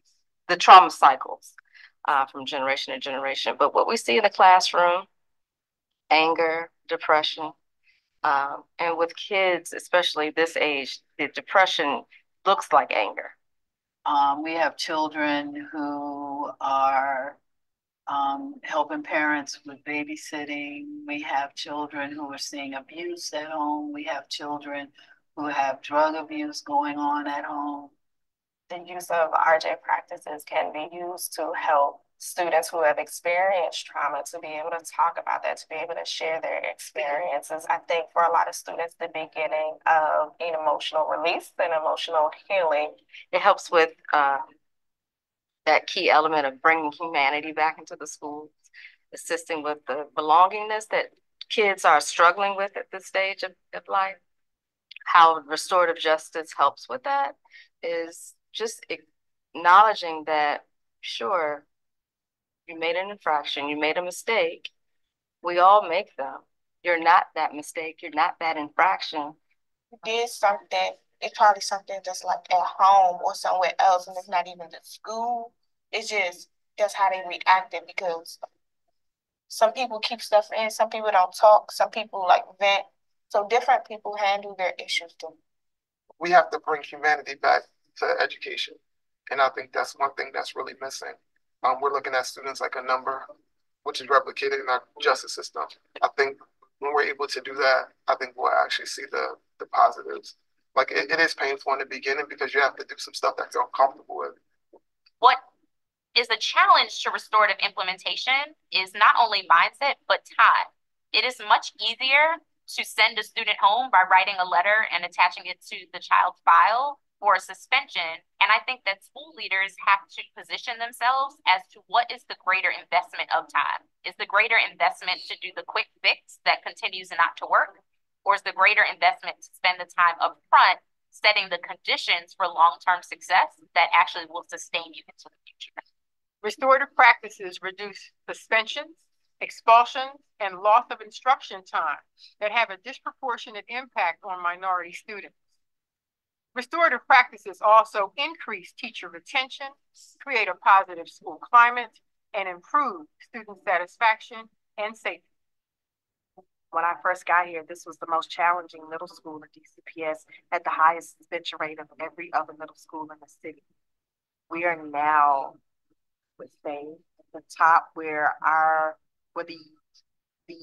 The trauma cycles from generation to generation. But what we see in the classroom, anger, depression, and with kids, especially this age, the depression looks like anger. We have children who are helping parents with babysitting. We have children who are seeing abuse at home. We have children who have drug abuse going on at home. The use of RJ practices can be used to help students who have experienced trauma to be able to talk about that, to be able to share their experiences. I think for a lot of students, the beginning of an emotional release and emotional healing, it helps with that key element of bringing humanity back into the schools, assisting with the belongingness that kids are struggling with at this stage of life. How restorative justice helps with that is just acknowledging that, sure, you made an infraction, you made a mistake. We all make them. You're not that mistake, you're not that infraction. You did something, it's probably something just like at home or somewhere else, and it's not even the school. It's just that's how they reacted, because some people keep stuff in, some people don't talk, some people like vent. So different people handle their issues too. We have to bring humanity back to education. And I think that's one thing that's really missing. We're looking at students like a number, which is replicated in our justice system. I think when we're able to do that, I think we'll actually see the positives. Like it is painful in the beginning because you have to do some stuff that you're uncomfortable with. What is the challenge to restorative implementation is not only mindset, but time. It is much easier to send a student home by writing a letter and attaching it to the child's file for a suspension. And I think that school leaders have to position themselves as to what is the greater investment of time. Is the greater investment to do the quick fix that continues not to work? Or is the greater investment to spend the time up front setting the conditions for long-term success that actually will sustain you into the future? Restorative practices reduce suspensions, expulsions, and loss of instruction time that have a disproportionate impact on minority students. Restorative practices also increase teacher retention, create a positive school climate, and improve student satisfaction and safety. When I first got here, this was the most challenging middle school in DCPS, at the highest suspension rate of every other middle school in the city. We are now, would say, at the top where the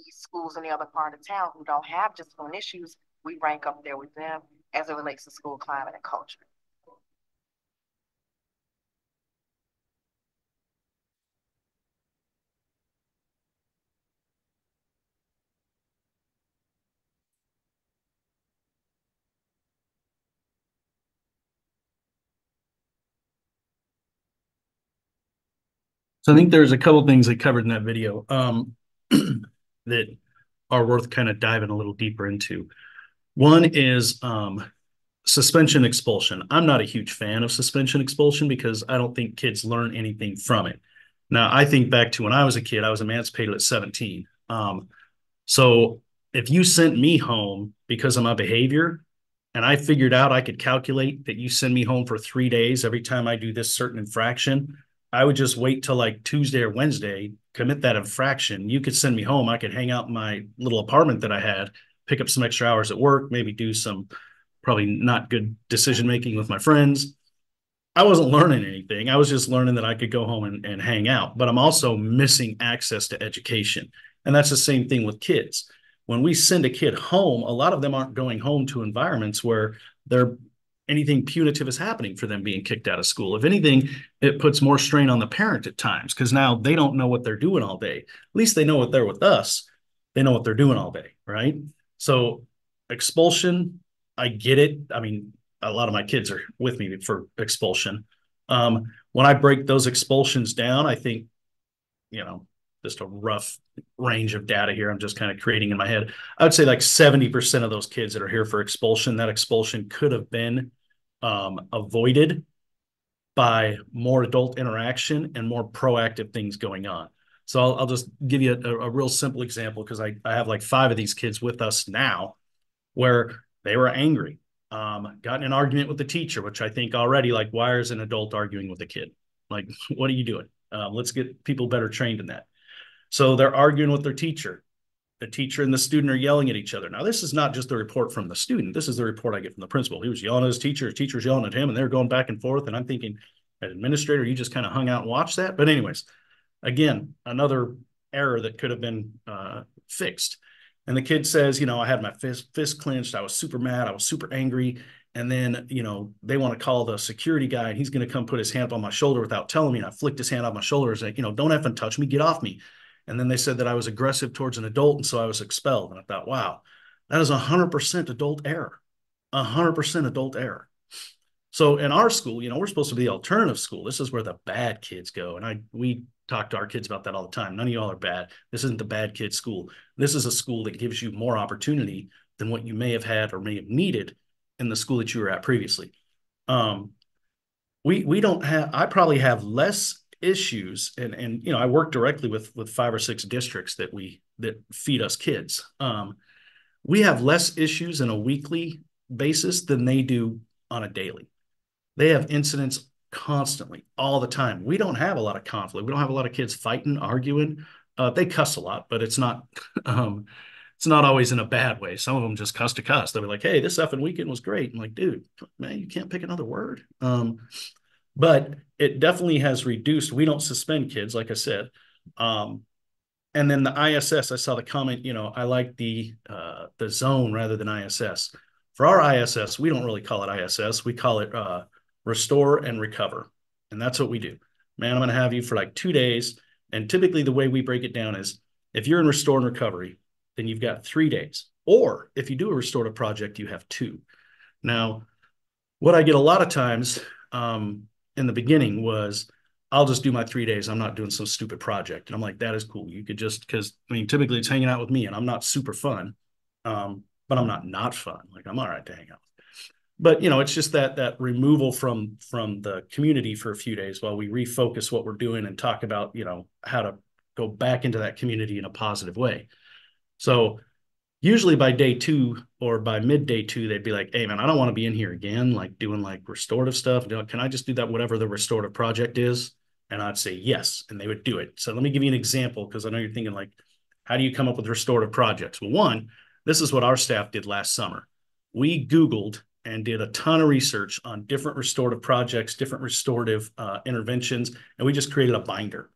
schools in the other part of town who don't have discipline issues, we rank up there with them as it relates to school climate and culture. So I think there's a couple things they covered in that video that are worth kind of diving a little deeper into. One is suspension expulsion. I'm not a huge fan of suspension expulsion because I don't think kids learn anything from it. Now, I think back to when I was a kid, I was emancipated at 17. So if you sent me home because of my behavior, and I figured out I could calculate that you send me home for 3 days every time I do this certain infraction, I would just wait till like Tuesday or Wednesday, commit that infraction. You could send me home. I could hang out in my little apartment that I had, pick up some extra hours at work, maybe do some probably not good decision making with my friends. I wasn't learning anything. I was just learning that I could go home and hang out, but I'm also missing access to education. And that's the same thing with kids. When we send a kid home, a lot of them aren't going home to environments where anything punitive is happening for them being kicked out of school. If anything, it puts more strain on the parent at times because now they don't know what they're doing all day. At least they know what they're with us. They know what they're doing all day, right? So expulsion, I get it. I mean, a lot of my kids are with me for expulsion. When I break those expulsions down, I think, just a rough range of data here I'm just kind of creating in my head. I would say like 70% of those kids that are here for expulsion, that expulsion could have been avoided by more adult interaction and more proactive things going on. So I'll just give you a real simple example because I have like 5 of these kids with us now where they were angry, got in an argument with the teacher, which I think already, like, why is an adult arguing with a kid? Like, what are you doing? Let's get people better trained in that. So they're arguing with their teacher. The teacher and the student are yelling at each other. Now, this is not just the report from the student. This is the report I get from the principal. He was yelling at his teacher's yelling at him, and they're going back and forth. And I'm thinking, as administrator, you just kind of hung out and watched that. But anyways, again, another error that could have been fixed. And the kid says, I had my fist clenched. I was super mad. I was super angry. And then, they want to call the security guy, and he's going to come put his hand up on my shoulder without telling me. And I flicked his hand off my shoulder and said, don't effing touch me. Get off me. And then they said that I was aggressive towards an adult, and so I was expelled. And I thought, wow, that is 100% adult error. 100% adult error. So in our school, we're supposed to be the alternative school. This is where the bad kids go. And we talk to our kids about that all the time. None of y'all are bad. This isn't the bad kid school. This is a school that gives you more opportunity than what you may have had or may have needed in the school that you were at previously. We don't have, I probably have less issues, and I work directly with 5 or 6 districts that feed us kids. We have less issues on a weekly basis than they do on a daily. They have incidents constantly, all the time. We don't have a lot of conflict. We don't have a lot of kids fighting, arguing. They cuss a lot, but it's not always in a bad way. Some of them just cuss to cuss. They'll be like, "Hey, this effing weekend was great." I'm like, "Dude, man, you can't pick another word." But it definitely has reduced. We don't suspend kids, like I said. And then the ISS, I saw the comment, I like the zone rather than ISS. For our ISS, we don't really call it ISS. We call it restore and recover. And that's what we do. Man, I'm going to have you for like 2 days. And typically the way we break it down is if you're in restore and recovery, then you've got 3 days. Or if you do a restorative project, you have 2. Now, What I get a lot of times in the beginning was, I'll just do my 3 days. I'm not doing some stupid project. And I'm like, that is cool. You could just, because I mean, typically it's hanging out with me and I'm not super fun. But I'm not fun. Like I'm all right to hang out. But you know, it's just that removal from the community for a few days while we refocus what we're doing and talk about, you know, how to go back into that community in a positive way. So usually by day 2 or by midday 2, they'd be like, hey man, I don't want to be in here again, like doing like restorative stuff. Can I just do that, whatever the restorative project is? And I'd say yes, and they would do it. So let me give you an example, because I know you're thinking like, how do you come up with restorative projects? Well, one, this is what our staff did last summer. We Googled and did a ton of research on different restorative projects, different restorative interventions, and we just created a binder.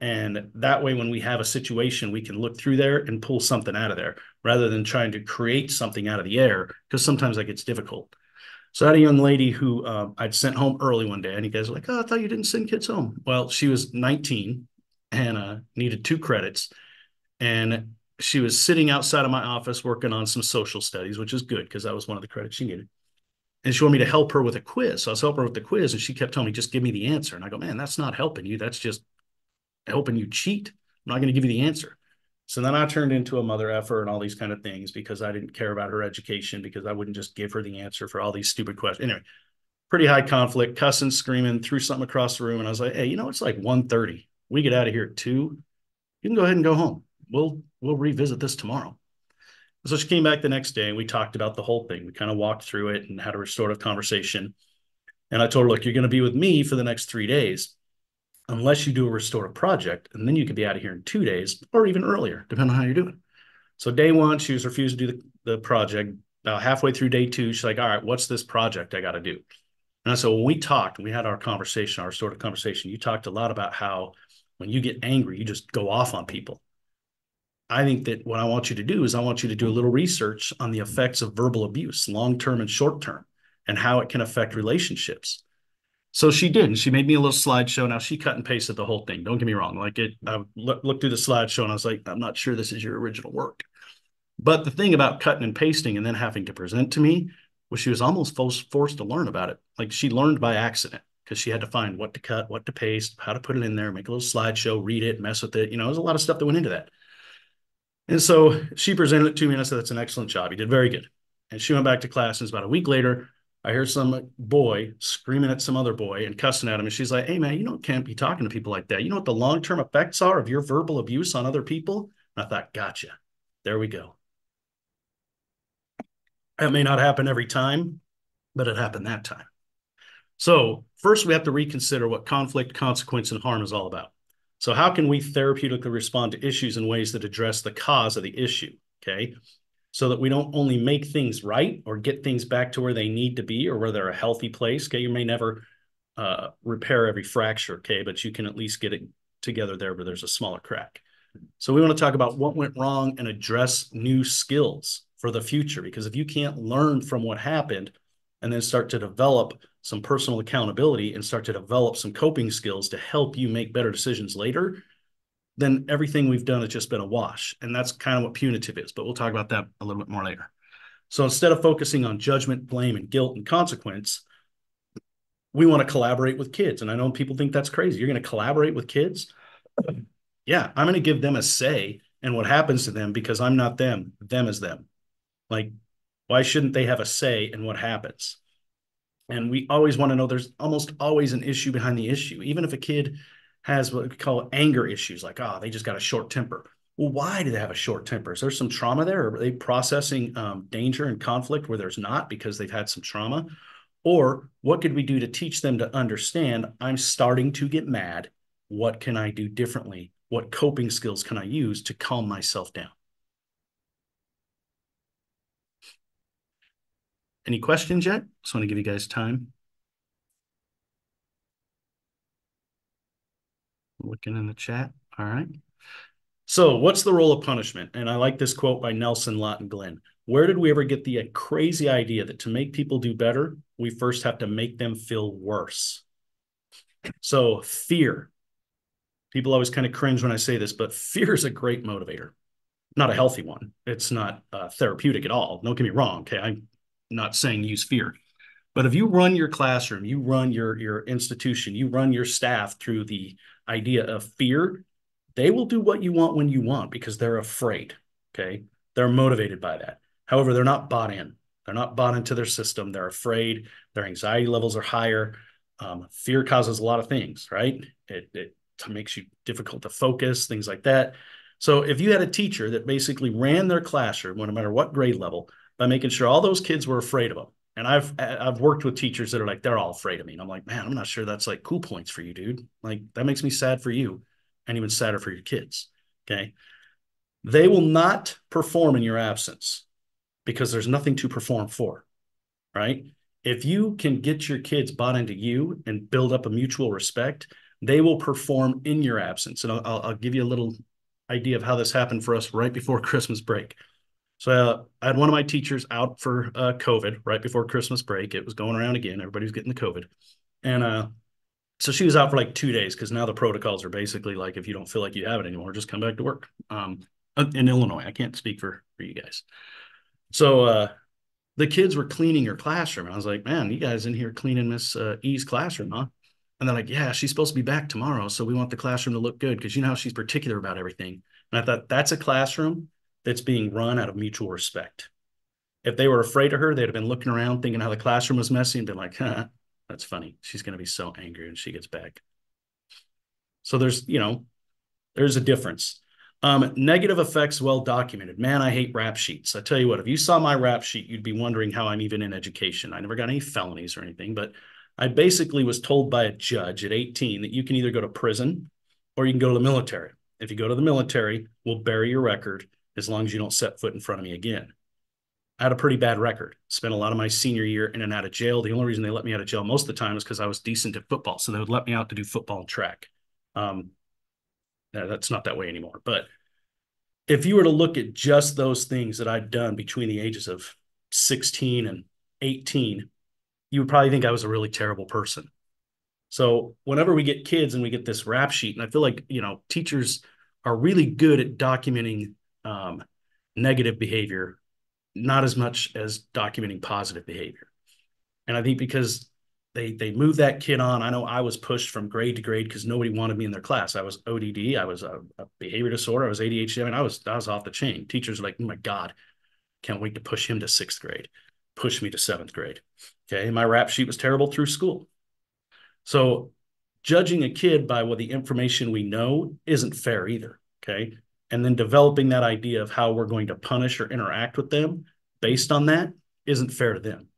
And that way, when we have a situation, we can look through there and pull something out of there rather than trying to create something out of the air, because sometimes that gets difficult. So I had a young lady who I'd sent home early one day, and you guys were like, oh, I thought you didn't send kids home. Well, she was 19 and needed 2 credits. And she was sitting outside of my office working on some social studies, which is good because that was one of the credits she needed. And she wanted me to help her with a quiz. So I was helping her with the quiz, and she kept telling me, just give me the answer. And I go, man, that's not helping you. That's just helping you cheat. I'm not going to give you the answer. So then I turned into a mother effer and all these kind of things because I didn't care about her education, because I wouldn't just give her the answer for all these stupid questions. Anyway, pretty high conflict, cussing, screaming, threw something across the room. And I was like, hey, you know, it's like 1:30. We get out of here at 2. You can go ahead and go home. We'll revisit this tomorrow. So she came back the next day and we talked about the whole thing. We kind of walked through it and had a restorative conversation. And I told her, look, you're going to be with me for the next 3 days, unless you do a restorative project, and then you could be out of here in 2 days or even earlier, depending on how you're doing. So day 1, she was refused to do the project. About halfway through day 2, she's like, all right, what's this project I got to do? And so when we talked, we had our conversation, our restorative conversation, you talked a lot about how when you get angry, you just go off on people. I think that what I want you to do is I want you to do a little research on the effects of verbal abuse, long-term and short-term, and how it can affect relationships. So she did, and she made me a little slideshow. Now she cut and pasted the whole thing. Don't get me wrong. Like I looked through the slideshow and I was like, I'm not sure this is your original work. But the thing about cutting and pasting and then having to present to me was she was almost forced to learn about it. Like she learned by accident because she had to find what to cut, what to paste, how to put it in there, make a little slideshow, read it, mess with it. You know, there's a lot of stuff that went into that. And so she presented it to me and I said, that's an excellent job. You did very good. And she went back to class, and it's about a week later, I hear some boy screaming at some other boy and cussing at him. And she's like, hey, man, you can't be talking to people like that. You know what the long-term effects are of your verbal abuse on other people? And I thought, gotcha. There we go. That may not happen every time, but it happened that time. So first, we have to reconsider what conflict, consequence, and harm is all about. So how can we therapeutically respond to issues in ways that address the cause of the issue? Okay. So that we don't only make things right or get things back to where they need to be or where they're a healthy place. Okay. You may never repair every fracture. Okay. But you can at least get it together there where there's a smaller crack. So we want to talk about what went wrong and address new skills for the future. Because if you can't learn from what happened and then start to develop some personal accountability and start to develop some coping skills to help you make better decisions later, then everything we've done has just been a wash. And that's kind of what punitive is, but we'll talk about that a little bit more later. So instead of focusing on judgment, blame, and guilt and consequence, we want to collaborate with kids. And I know people think that's crazy. You're going to collaborate with kids? Yeah, I'm going to give them a say in what happens to them because I'm not them. Them is them. Like, why shouldn't they have a say in what happens? And we always want to know there's almost always an issue behind the issue. Even if a kid has what we call anger issues, like, oh, they just got a short temper. Well, why do they have a short temper? Is there some trauma there? Are they processing danger and conflict where there's not because they've had some trauma? Or what could we do to teach them to understand I'm starting to get mad? What can I do differently? What coping skills can I use to calm myself down? Any questions yet? Just want to give you guys time. Looking in the chat. All right. So what's the role of punishment? And I like this quote by Nelson Lawton Glenn. Where did we ever get the crazy idea that to make people do better, we first have to make them feel worse? So fear. People always kind of cringe when I say this, but fear is a great motivator. Not a healthy one. It's not therapeutic at all. Don't get me wrong. Okay. I'm not saying use fear. But if you run your classroom, you run your institution, you run your staff through the idea of fear, they will do what you want when you want because they're afraid. Okay. They're motivated by that. However, they're not bought in. They're not bought into their system. They're afraid. Their anxiety levels are higher. Fear causes a lot of things, right? It makes you difficult to focus, things like that. So if you had a teacher that basically ran their classroom, no matter what grade level, by making sure all those kids were afraid of them. And I've worked with teachers that are like, they're all afraid of me. And I'm like, man, I'm not sure that's like cool points for you, dude. Like that makes me sad for you and even sadder for your kids. Okay. They will not perform in your absence because there's nothing to perform for, right? If you can get your kids bought into you and build up a mutual respect, they will perform in your absence. And I'll give you a little idea of how this happened for us right before Christmas break. So I had one of my teachers out for COVID right before Christmas break. It was going around again. Everybody was getting the COVID. And so she was out for like 2 days because now the protocols are basically like, if you don't feel like you have it anymore, just come back to work. In Illinois, I can't speak for you guys. So the kids were cleaning her classroom. And I was like, man, you guys in here cleaning Miss E's classroom, huh? And they're like, yeah, she's supposed to be back tomorrow. So we want the classroom to look good because you know how she's particular about everything. And I thought that's a classroom that's being run out of mutual respect. If they were afraid of her, they'd have been looking around thinking how the classroom was messy and been like, huh, that's funny. She's going to be so angry when she gets back. So there's a difference. Negative effects well documented. Man, I hate rap sheets. I tell you what, if you saw my rap sheet, you'd be wondering how I'm even in education. I never got any felonies or anything, but I basically was told by a judge at 18 that you can either go to prison or you can go to the military. If you go to the military, we'll bury your record as long as you don't set foot in front of me again. I had a pretty bad record. Spent a lot of my senior year in and out of jail. The only reason they let me out of jail most of the time is because I was decent at football. So they would let me out to do football and track. That's not that way anymore. But if you were to look at just those things that I'd done between the ages of 16 and 18, you would probably think I was a really terrible person. So whenever we get kids and we get this rap sheet, and I feel like, teachers are really good at documenting negative behavior, not as much as documenting positive behavior. And I think because they move that kid on. I know I was pushed from grade to grade because nobody wanted me in their class. I was ODD. I was a behavior disorder. I was ADHD. I mean, I was off the chain. Teachers were like, oh my God, can't wait to push him to 6th grade, push me to 7th grade. Okay. My rap sheet was terrible through school. So judging a kid by what the information we know isn't fair either. Okay. And then developing that idea of how we're going to punish or interact with them based on that isn't fair to them.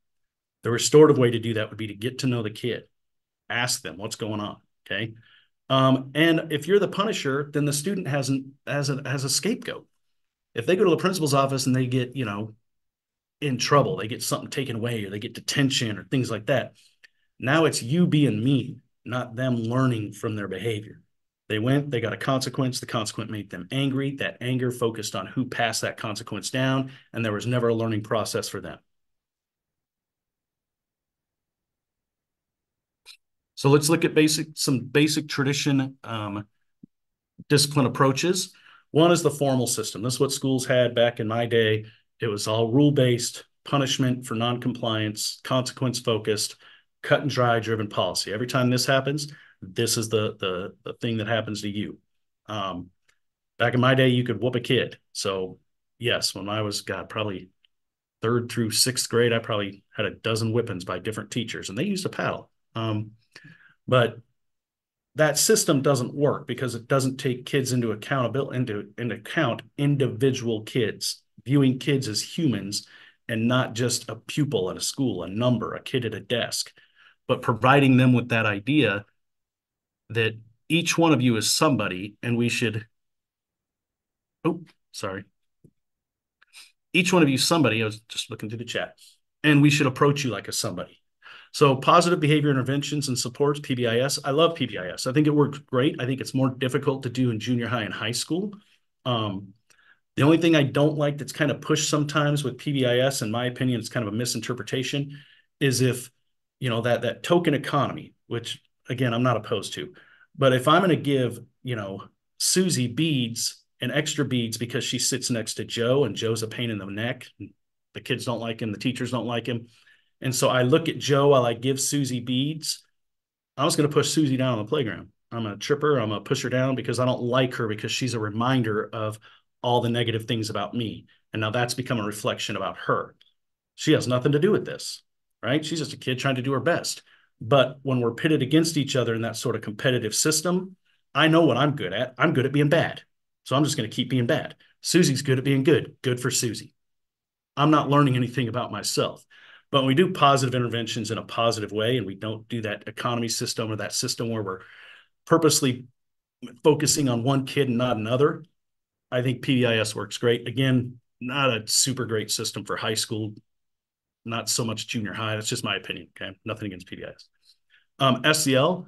The restorative way to do that would be to get to know the kid, ask them what's going on. Okay. And if you're the punisher, then the student has a scapegoat. If they go to the principal's office and they get, in trouble, they get something taken away or they get detention or things like that. Now it's you being mean, not them learning from their behavior. They went, they got a consequence. The consequence made them angry. That anger focused on who passed that consequence down, and there was never a learning process for them. So let's look at some basic tradition discipline approaches. One is the formal system. This is what schools had back in my day. It was all rule-based, punishment for non-compliance, consequence-focused, cut and dry driven policy. Every time this happens, this is the thing that happens to you. Back in my day, you could whoop a kid. So yes, when I was, probably 3rd through 6th grade, I probably had a dozen whippings by different teachers, and they used a paddle. But that system doesn't work because it doesn't take kids into account individual kids, viewing kids as humans and not just a pupil at a school, a number, a kid at a desk, but providing them with that idea that each one of you is somebody and we should, each one of you is somebody. I was just looking through the chat, and we should approach you like a somebody. So positive behavior interventions and supports, PBIS. I love PBIS. I think it works great. I think it's more difficult to do in junior high and high school. The only thing I don't like that's kind of pushed sometimes with PBIS, in my opinion, it's kind of a misinterpretation, is if, that token economy, which again, I'm not opposed to, but if I'm going to give, Susie beads and extra beads because she sits next to Joe and Joe's a pain in the neck, the kids don't like him, the teachers don't like him, And so I look at Joe while I give Susie beads. I was going to push Susie down on the playground. I'm going to trip her. I'm going to push her down because I don't like her, because she's a reminder of all the negative things about me. And now that's become a reflection about her. She has nothing to do with this, right? She's just a kid trying to do her best. But when we're pitted against each other in that sort of competitive system, I know what I'm good at. I'm good at being bad. So I'm just going to keep being bad. Susie's good at being good. Good for Susie. I'm not learning anything about myself. But when we do positive interventions in a positive way, and we don't do that economy system or that system where we're purposely focusing on one kid and not another, I think PBIS works great. Again, not a super great system for high school, not so much junior high. That's just my opinion. Okay. Nothing against PBIS. SEL,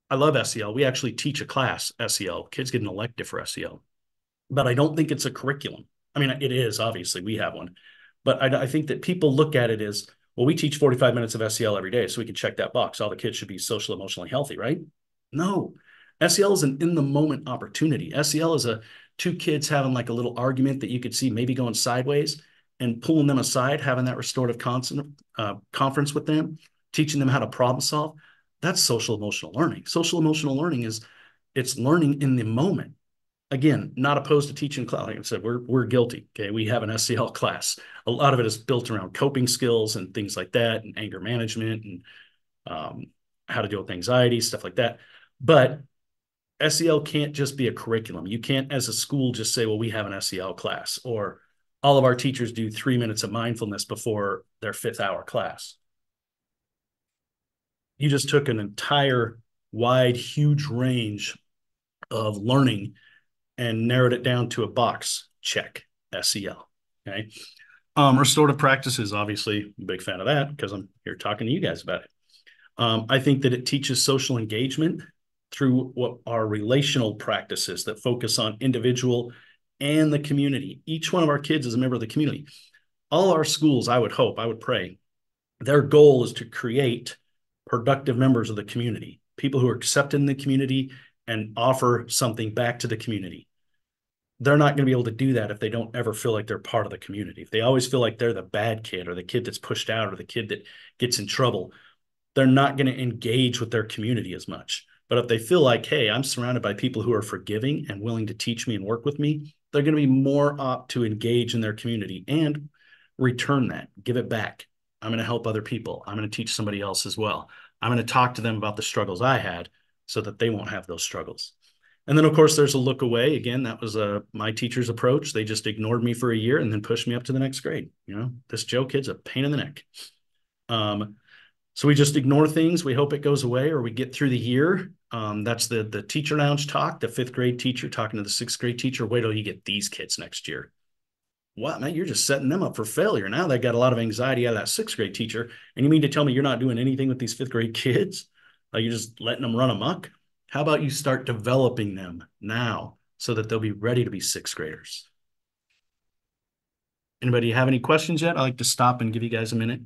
I love SEL. We actually teach a class, SEL. Kids get an elective for SEL, but I don't think it's a curriculum. I mean, it is, obviously, we have one, but I think that people look at it as, well, we teach 45 minutes of SEL every day, so we can check that box. All the kids should be social, emotionally healthy, right? No. SEL is an in the moment opportunity. SEL is two kids having like a little argument that you could see maybe going sideways, and pulling them aside, having that restorative conference with them, teaching them how to problem solve. That's social emotional learning. Social emotional learning is, it's learning in the moment. Again, not opposed to teaching class. Like I said, we're guilty. Okay, we have an SEL class. A lot of it is built around coping skills and things like that, and anger management, and how to deal with anxiety, stuff like that. But SEL can't just be a curriculum. You can't, as a school, just say, well, we have an SEL class, or all of our teachers do 3 minutes of mindfulness before their 5th-hour class. You just took an entire wide, huge range of learning and narrowed it down to a box. Check. SEL. Okay. Restorative practices, obviously, I'm a big fan of that because I'm here talking to you guys about it. I think that it teaches social engagement through what are relational practices that focus on individual and the community. Each one of our kids is a member of the community. All our schools, I would hope, I would pray, their goal is to create productive members of the community, people who are accepted in the community and offer something back to the community. They're not going to be able to do that if they don't ever feel like they're part of the community. If they always feel like they're the bad kid, or the kid that's pushed out, or the kid that gets in trouble, they're not going to engage with their community as much. But if they feel like, hey, I'm surrounded by people who are forgiving and willing to teach me and work with me, they're going to be more apt to engage in their community and return that, give it back. I'm going to help other people. I'm going to teach somebody else as well. I'm going to talk to them about the struggles I had so that they won't have those struggles. And then, of course, there's a look away. Again, that was my teacher's approach. They just ignored me for a year and then pushed me up to the next grade. You know, this Joe kid's a pain in the neck. So we just ignore things. We hope it goes away, or we get through the year. That's the teacher lounge talk, the 5th grade teacher talking to the 6th grade teacher. Wait till you get these kids next year. What, man? You're just setting them up for failure. Now they got a lot of anxiety out of that 6th grade teacher. And you mean to tell me you're not doing anything with these 5th grade kids? Like, you're just letting them run amok? How about you start developing them now so that they'll be ready to be 6th graders? Anybody have any questions yet? I'd like to stop and give you guys a minute.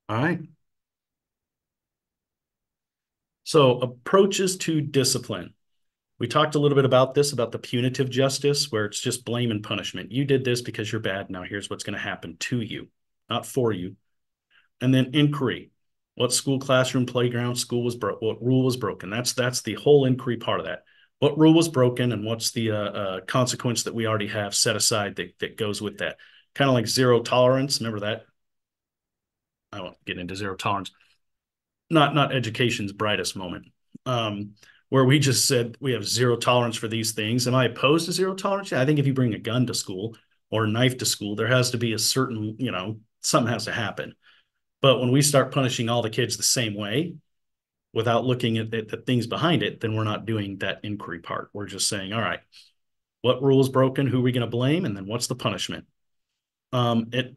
All right. So approaches to discipline. We talked a little bit about this, about the punitive justice, where it's just blame and punishment. You did this because you're bad. Now here's what's going to happen to you, not for you. And then inquiry. What school, classroom, playground, school was broke? What rule was broken? That's the whole inquiry part of that. What rule was broken, and what's the consequence that we already have set aside that goes with that? Kind of like zero tolerance. Remember that? I won't get into zero tolerance. Not education's brightest moment. Where we just said we have zero tolerance for these things. Am I opposed to zero tolerance? Yeah, I think if you bring a gun to school or a knife to school, there has to be a certain, something has to happen. But when we start punishing all the kids the same way without looking at the things behind it, then we're not doing that inquiry part. We're just saying, all right, what rule is broken? Who are we going to blame? And then what's the punishment? It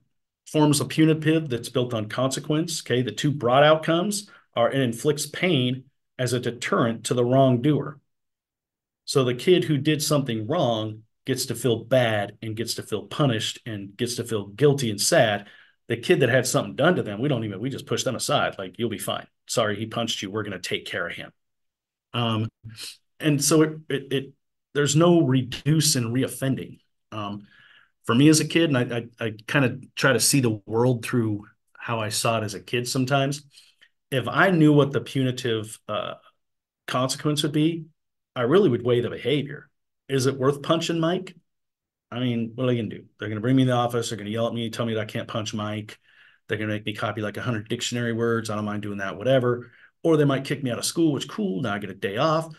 forms a punitive that's built on consequence. Okay, the two broad outcomes are it inflicts pain as a deterrent to the wrongdoer. So the kid who did something wrong gets to feel bad and gets to feel punished and gets to feel guilty and sad. The kid that had something done to them, we just push them aside. Like, you'll be fine. Sorry, he punched you. We're going to take care of him. And so there's no reduce and reoffending. For me as a kid, and I kind of try to see the world through how I saw it as a kid sometimes. If I knew what the punitive consequence would be, I really would weigh the behavior. Is it worth punching Mike? I mean, what are they going to do? They're going to bring me in the office. They're going to yell at me, tell me that I can't punch Mike. They're going to make me copy like 100 dictionary words. I don't mind doing that, whatever. Or they might kick me out of school, which cool. Now I get a day off.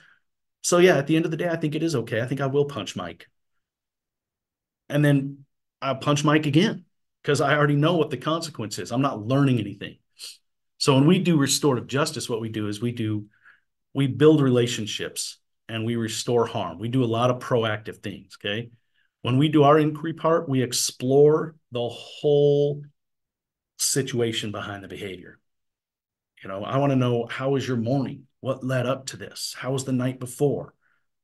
So yeah, at the end of the day, I think it is okay. I think I will punch Mike. And then I'll punch Mike again because I already know what the consequence is. I'm not learning anything. So when we do restorative justice, what we do is we build relationships and we restore harm. We do a lot of proactive things. Okay. When we do our inquiry part, we explore the whole situation behind the behavior. I want to know, how was your morning? What led up to this? How was the night before?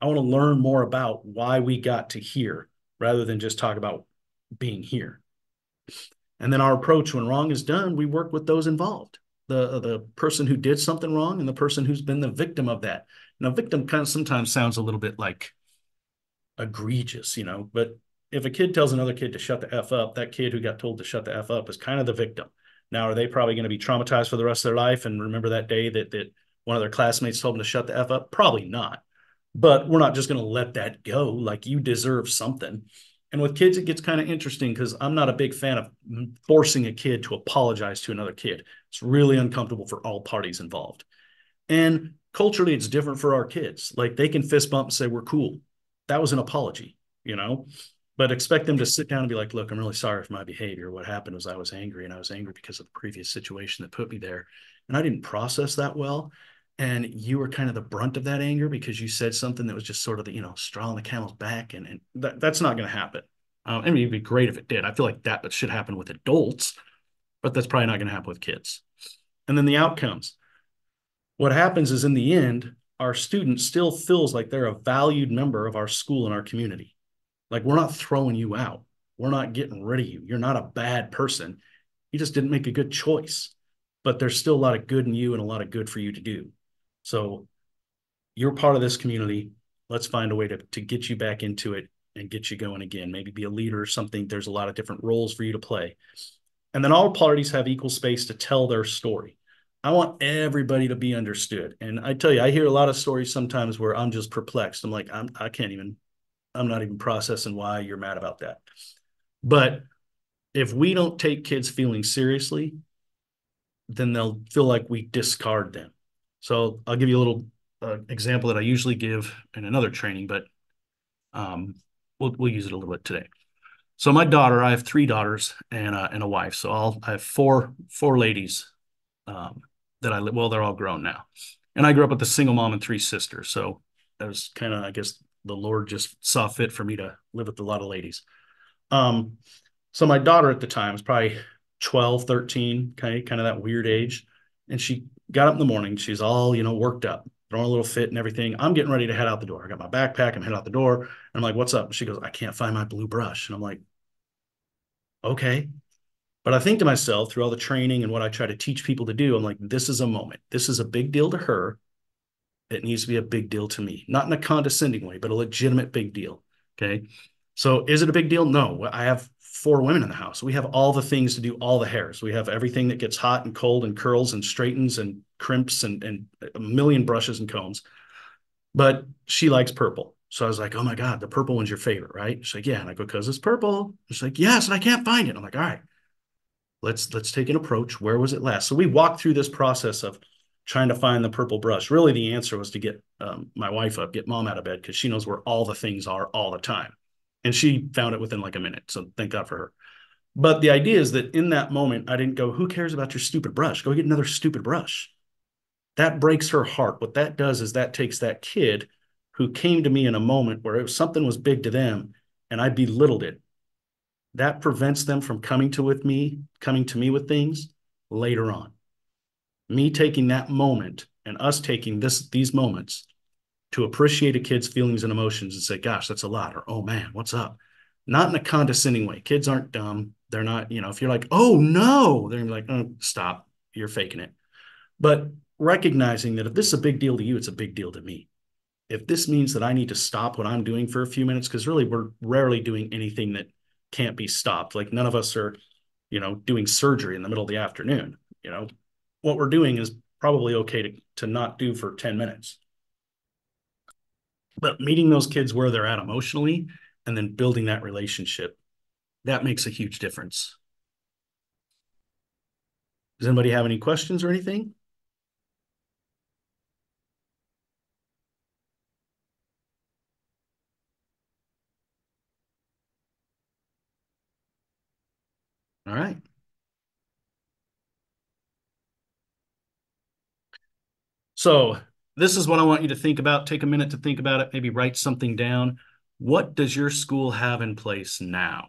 I want to learn more about why we got to here rather than just talk about being here. And then our approach when wrong is done, we work with those involved. The person who did something wrong and the person who's been the victim of that. Now, victim kind of sometimes sounds a little bit like egregious, but if a kid tells another kid to shut the F up, that kid who got told to shut the F up is kind of the victim. Now, are they probably going to be traumatized for the rest of their life and remember that day that one of their classmates told them to shut the F up? Probably not. But we're not just going to let that go. Like, you deserve something. And with kids, it gets kind of interesting because I'm not a big fan of forcing a kid to apologize to another kid. It's really uncomfortable for all parties involved. And culturally, it's different for our kids. Like, they can fist bump and say, we're cool. That was an apology, but expect them to sit down and be like, look, I'm really sorry for my behavior. What happened was I was angry, and I was angry because of the previous situation that put me there. And I didn't process that well. And you were kind of the brunt of that anger because you said something that was just sort of the, straw on the camel's back. And that's not going to happen. I mean, it'd be great if it did. I feel like that should happen with adults, but that's probably not going to happen with kids. And then the outcomes. What happens is, in the end, our student still feels like they're a valued member of our school and our community. Like, we're not throwing you out. We're not getting rid of you. You're not a bad person. You just didn't make a good choice. But there's still a lot of good in you and a lot of good for you to do. So you're part of this community. Let's find a way to get you back into it and get you going again. Maybe be a leader or something. There's a lot of different roles for you to play. And then all parties have equal space to tell their story. I want everybody to be understood. And I tell you, I hear a lot of stories sometimes where I'm just perplexed. I'm like, I'm not even processing why you're mad about that. But if we don't take kids' feelings seriously, then they'll feel like we discard them. So I'll give you a little example that I usually give in another training, but we'll use it a little bit today. So my daughter, I have 3 daughters and a wife. So I have four ladies that I live. Well, they're all grown now, and I grew up with a single mom and 3 sisters. So that was kind of, I guess, the Lord just saw fit for me to live with a lot of ladies. So my daughter at the time was probably 12, 13, kind of that weird age. And she got up in the morning. She's all, worked up, throwing a little fit and everything. I'm getting ready to head out the door. I got my backpack. I'm heading out the door. And I'm like, what's up? And she goes, I can't find my blue brush. And I'm like, okay. But I think to myself, through all the training and what I try to teach people to do, I'm like, this is a moment. This is a big deal to her. It needs to be a big deal to me, not in a condescending way, but a legitimate big deal. Okay. So is it a big deal? No. I have 4 women in the house. We have all the things to do all the hairs. We have everything that gets hot and cold and curls and straightens and crimps and a million brushes and combs. But she likes purple. So I was like, oh my God, the purple one's your favorite, right? She's like, yeah. And I go, because it's purple. She's like, yes, and I can't find it. I'm like, all right, let's take an approach. Where was it last? So we walked through this process of trying to find the purple brush. Really, the answer was to get my wife up, get mom out of bed, because she knows where all the things are all the time. And she found it within like a minute. So thank God for her. But the idea is that in that moment, I didn't go, who cares about your stupid brush? Go get another stupid brush. That breaks her heart. What that does is that takes that kid who came to me in a moment where something was big to them and I belittled it. That prevents them from coming to me with things later on. Me taking that moment and us taking these moments to appreciate a kid's feelings and emotions and say, gosh, that's a lot, or oh man, what's up? Not in a condescending way. Kids aren't dumb. They're not, if you're like, oh no, they're like, oh, stop, you're faking it. But recognizing that if this is a big deal to you, it's a big deal to me. If this means that I need to stop what I'm doing for a few minutes, because really we're rarely doing anything that can't be stopped. Like none of us are, doing surgery in the middle of the afternoon. What we're doing is probably okay to not do for 10 minutes. But meeting those kids where they're at emotionally and then building that relationship, that makes a huge difference. Does anybody have any questions or anything? All right. So this is what I want you to think about. Take a minute to think about it, maybe write something down. What does your school have in place now?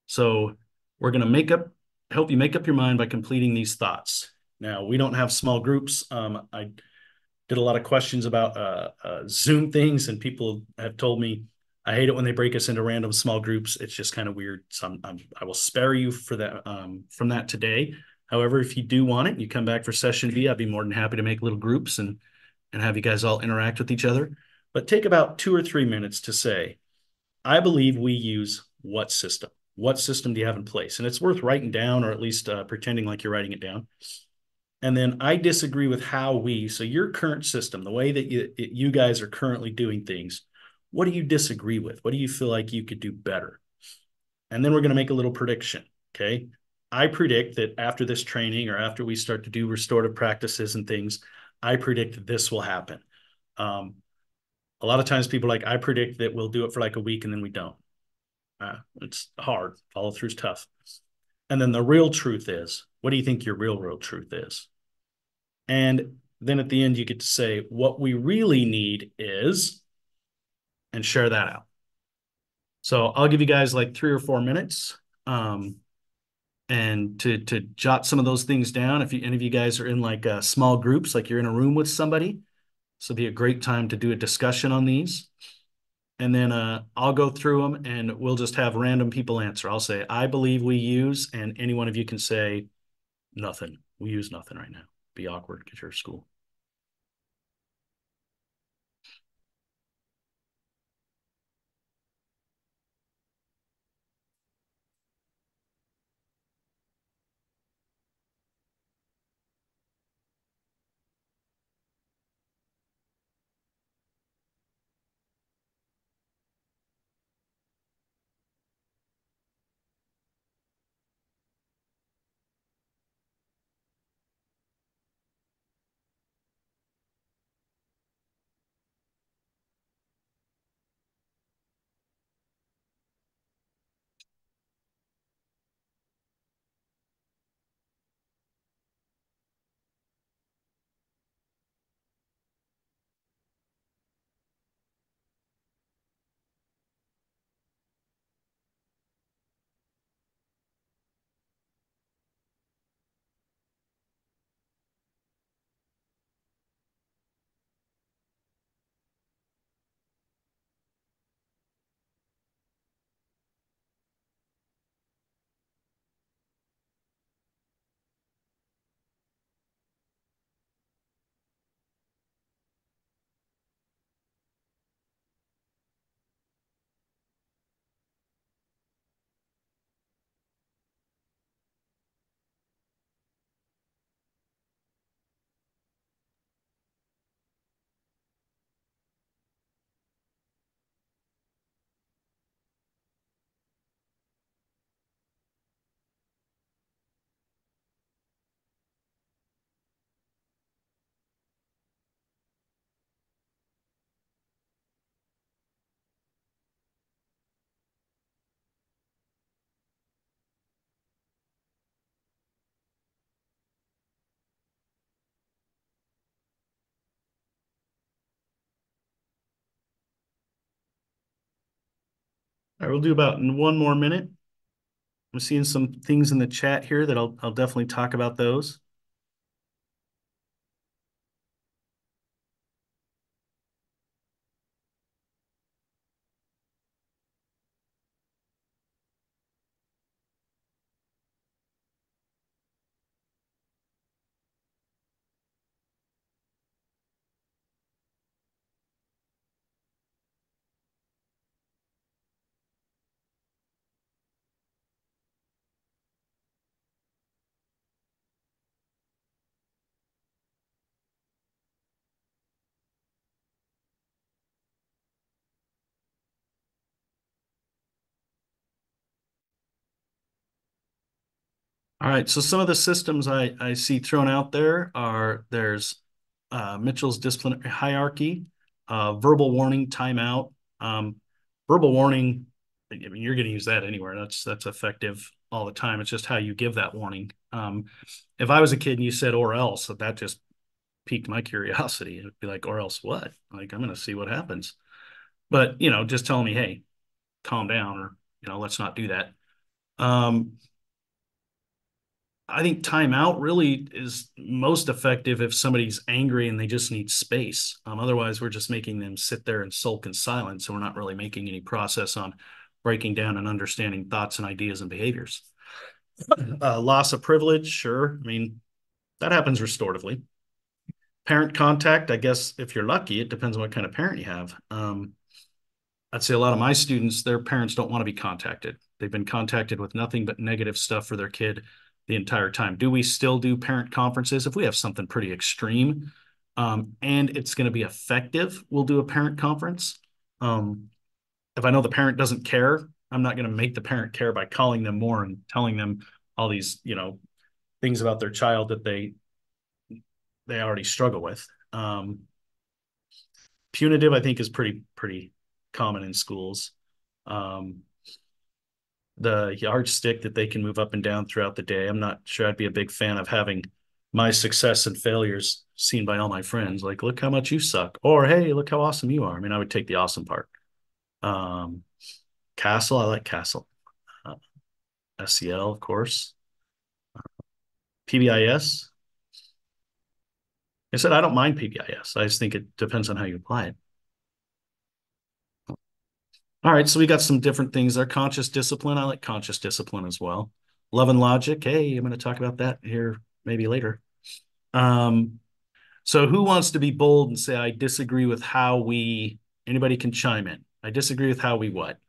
So we're going to help you make up your mind by completing these thoughts. Now, we don't have small groups. I did a lot of questions about Zoom things, and people have told me I hate it when they break us into random small groups. It's just kind of weird. So I will spare you for that from that today. However, if you do want it, you come back for session B, I'd be more than happy to make little groups and have you guys all interact with each other. But take about 2 or 3 minutes to say, I believe we use what system? What system do you have in place? And it's worth writing down, or at least pretending like you're writing it down. And then I disagree with so your current system, the way that you guys are currently doing things, what do you disagree with? What do you feel like you could do better? And then we're going to make a little prediction. Okay. I predict that after this training, or after we start to do restorative practices and things, I predict this will happen. A lot of times people are like, I predict that we'll do it for like a week and then we don't. It's hard. Follow through is tough. And then the real truth is, what do you think your real truth is? And then at the end, you get to say, what we really need is, and share that out. So I'll give you guys like 3 or 4 minutes and to jot some of those things down. If any of you guys are in like small groups, like you're in a room with somebody, this will be a great time to do a discussion on these. And then I'll go through them and we'll just have random people answer. I'll say, I believe we use, and any one of you can say, nothing. We use nothing right now. Be awkward at your school. All right, we'll do about 1 more minute. I'm seeing some things in the chat here that I'll definitely talk about those. All right. So some of the systems I see thrown out there are there's Mitchell's disciplinary hierarchy, verbal warning, timeout. Verbal warning, I mean, you're going to use that anywhere. That's effective all the time. It's just how you give that warning. If I was a kid and you said or else, that just piqued my curiosity. It'd be like, or else what? Like, I'm going to see what happens. But, just telling me, hey, calm down, or, let's not do that. I think timeout really is most effective if somebody's angry and they just need space. Otherwise, we're just making them sit there and sulk in silence. So we're not really making any process on breaking down and understanding thoughts and ideas and behaviors. Loss of privilege, sure. I mean, that happens restoratively. Parent contact, I guess if you're lucky, it depends on what kind of parent you have. I'd say a lot of my students, their parents don't want to be contacted. They've been contacted with nothing but negative stuff for their kid the entire time. Do we still do parent conferences? If we have something pretty extreme and it's going to be effective, we'll do a parent conference. If I know the parent doesn't care, I'm not going to make the parent care by calling them more and telling them all these, things about their child that they already struggle with. Punitive, I think, is pretty common in schools. The yardstick that they can move up and down throughout the day. I'm not sure I'd be a big fan of having my success and failures seen by all my friends. Like, look how much you suck, or hey, look how awesome you are. I mean, I would take the awesome part. Castle, I like Castle. SEL, of course. PBIS. I said I don't mind PBIS. I just think it depends on how you apply it. All right, so we got some different things there. Conscious discipline. I like conscious discipline as well. Love and logic. Hey, I'm going to talk about that here maybe later. So who wants to be bold and say, I disagree with how we, anybody can chime in. I disagree with how we what?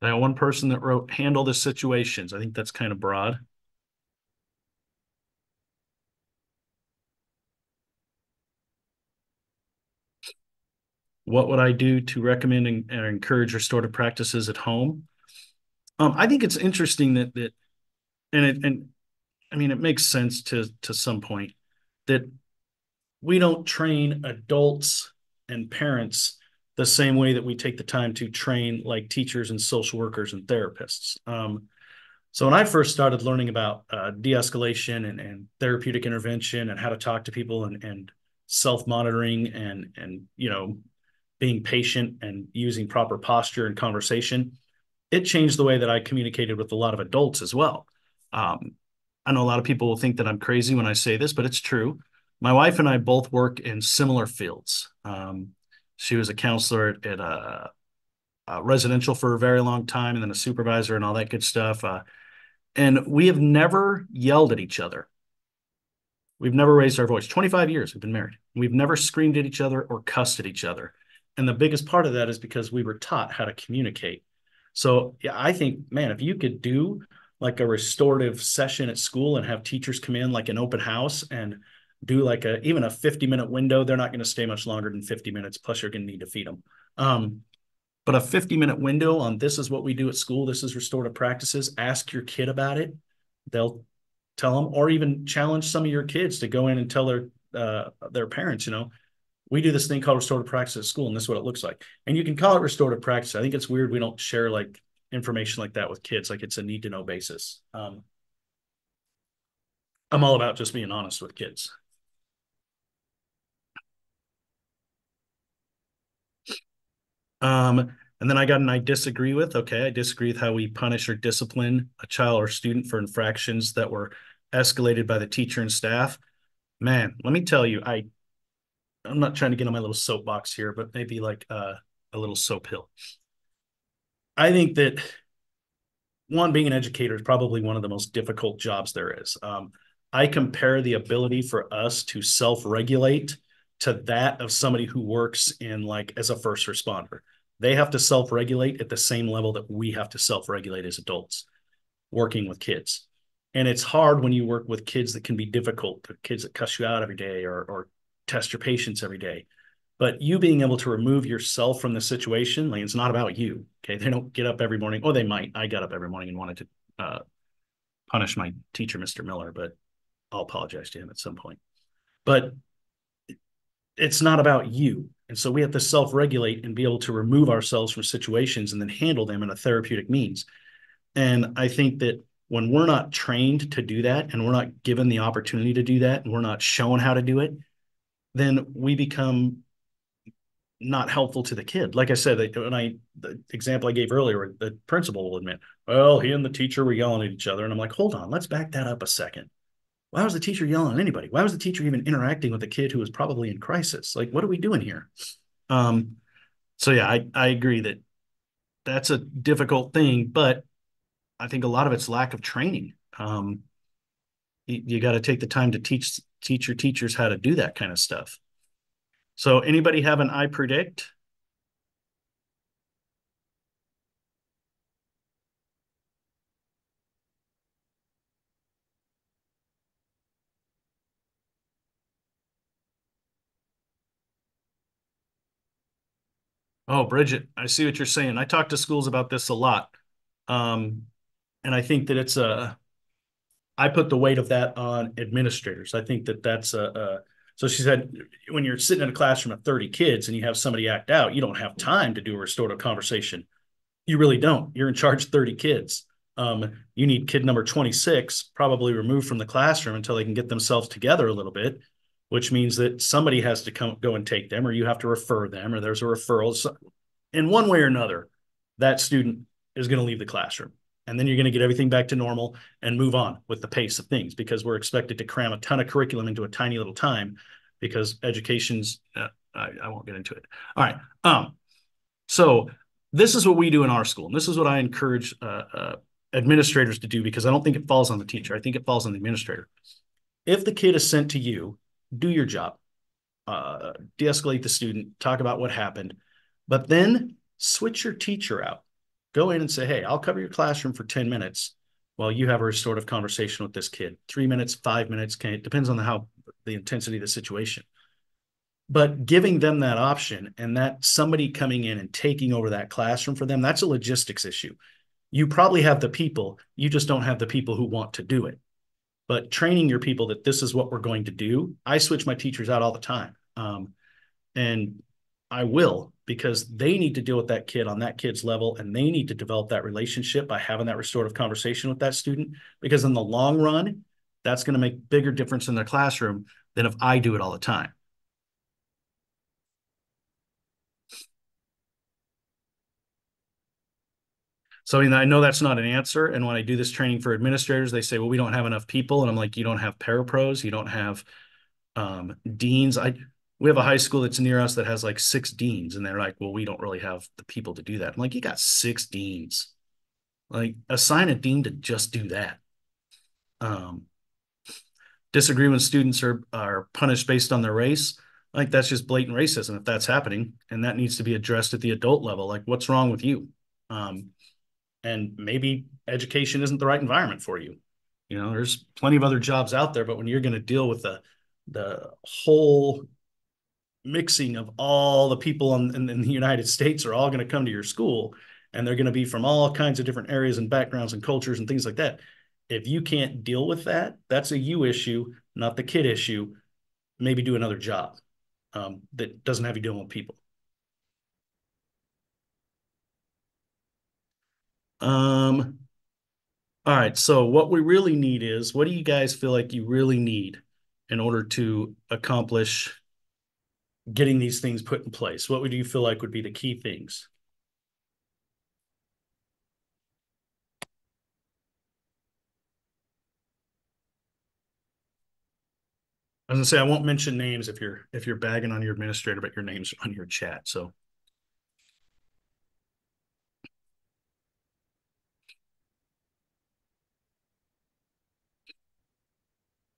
I got one person that wrote handle the situations. I think that's kind of broad. What would I do to recommend and encourage restorative practices at home? I think it's interesting that and I mean it makes sense to some point that we don't train adults and parents the same way that we take the time to train like teachers and social workers and therapists. So when I first started learning about de-escalation and therapeutic intervention and how to talk to people and self-monitoring and being patient and using proper posture and conversation, it changed the way that I communicated with a lot of adults as well. I know a lot of people will think that I'm crazy when I say this, but it's true. My wife and I both work in similar fields. She was a counselor at a residential for a very long time and then a supervisor and all that good stuff. And we have never yelled at each other. We've never raised our voice. 25 years we've been married. We've never screamed at each other or cussed at each other. And the biggest part of that is because we were taught how to communicate. So yeah, I think, man, if you could do like a restorative session at school and have teachers come in like an open house and do like even a 50-minute window, they're not going to stay much longer than 50 minutes. Plus you're going to need to feed them. But a 50-minute window on this is what we do at school. This is restorative practices. Ask your kid about it. They'll tell them, or even challenge some of your kids to go in and tell their parents, we do this thing called restorative practice at school, and this is what it looks like. And you can call it restorative practice. I think it's weird we don't share like information like that with kids, like it's a need to know basis. I'm all about just being honest with kids. And then I got an I disagree with. Okay, I disagree with how we punish or discipline a child or student for infractions that were escalated by the teacher and staff. Man, let me tell you, I'm not trying to get on my little soapbox here, but maybe like a little soap hill. I think that one, being an educator is probably one of the most difficult jobs there is. I compare the ability for us to self-regulate to that of somebody who works in like as a first responder. They have to self-regulate at the same level that we have to self-regulate as adults. working with kids. And it's hard when you work with kids that can be difficult, the kids that cuss you out every day or test your patience every day. But you being able to remove yourself from the situation, like it's not about you. Okay. They don't get up every morning. Oh, they might. I got up every morning and wanted to punish my teacher, Mr. Miller, but I'll apologize to him at some point. But it's not about you. And so we have to self-regulate and be able to remove ourselves from situations and then handle them in a therapeutic means. And I think that when we're not trained to do that and we're not given the opportunity to do that and we're not shown how to do it, then we become not helpful to the kid. Like I said, the example I gave earlier, the principal will admit, well, he and the teacher were yelling at each other. And I'm like, hold on, let's back that up a second. Why was the teacher yelling at anybody? Why was the teacher even interacting with a kid who was probably in crisis? Like, what are we doing here? So yeah, I agree that that's a difficult thing, but I think a lot of it's lack of training. You got to take the time to teach your teachers how to do that kind of stuff. So anybody have an I predict? Oh, Bridget, I see what you're saying. I talk to schools about this a lot. And I think that I put the weight of that on administrators. I think that so she said, when you're sitting in a classroom of 30 kids and you have somebody act out, you don't have time to do a restorative conversation. You really don't. You're in charge of 30 kids. You need kid number 26 probably removed from the classroom until they can get themselves together a little bit, which means that somebody has to go and take them, or you have to refer them, or there's a referral. So in one way or another, that student is going to leave the classroom. And then you're going to get everything back to normal and move on with the pace of things, because we're expected to cram a ton of curriculum into a tiny little time, because education's, I won't get into it. All right. So this is what we do in our school. And this is what I encourage administrators to do, because I don't think it falls on the teacher. I think it falls on the administrator. If the kid is sent to you, do your job, de-escalate the student, talk about what happened, but then switch your teacher out. Go in and say, hey, I'll cover your classroom for 10 minutes while you have a restorative conversation with this kid. 3 minutes, 5 minutes, it depends on the intensity of the situation. But giving them that option, and that somebody coming in and taking over that classroom for them, that's a logistics issue. You probably have the people, you just don't have the people who want to do it. But training your people that this is what we're going to do. I switch my teachers out all the time. And I will, because they need to deal with that kid on that kid's level, and they need to develop that relationship by having that restorative conversation with that student, because in the long run, that's going to make bigger difference in their classroom than if I do it all the time. So I know that's not an answer. And when I do this training for administrators, they say, well, we don't have enough people. And I'm like, you don't have parapros, you don't have deans. We have a high school that's near us that has like 6 deans, and they're like, well, we don't really have the people to do that. I'm like, you got 6 deans. Like, assign a dean to just do that. Disagree when students are punished based on their race. Like, that's just blatant racism if that's happening, and that needs to be addressed at the adult level. Like, what's wrong with you? And maybe education isn't the right environment for you. There's plenty of other jobs out there, but when you're going to deal with the whole mixing of all the people in the United States are all going to come to your school, and they're going to be from all kinds of different areas and backgrounds and cultures and things like that. If you can't deal with that, that's a you issue, not the kid issue. Maybe do another job that doesn't have you dealing with people. All right, so what we really need is, what do you guys feel like you really need in order to accomplish getting these things put in place? What would you feel like would be the key things? I was gonna say, I won't mention names if you're bagging on your administrator, but your name's on your chat. So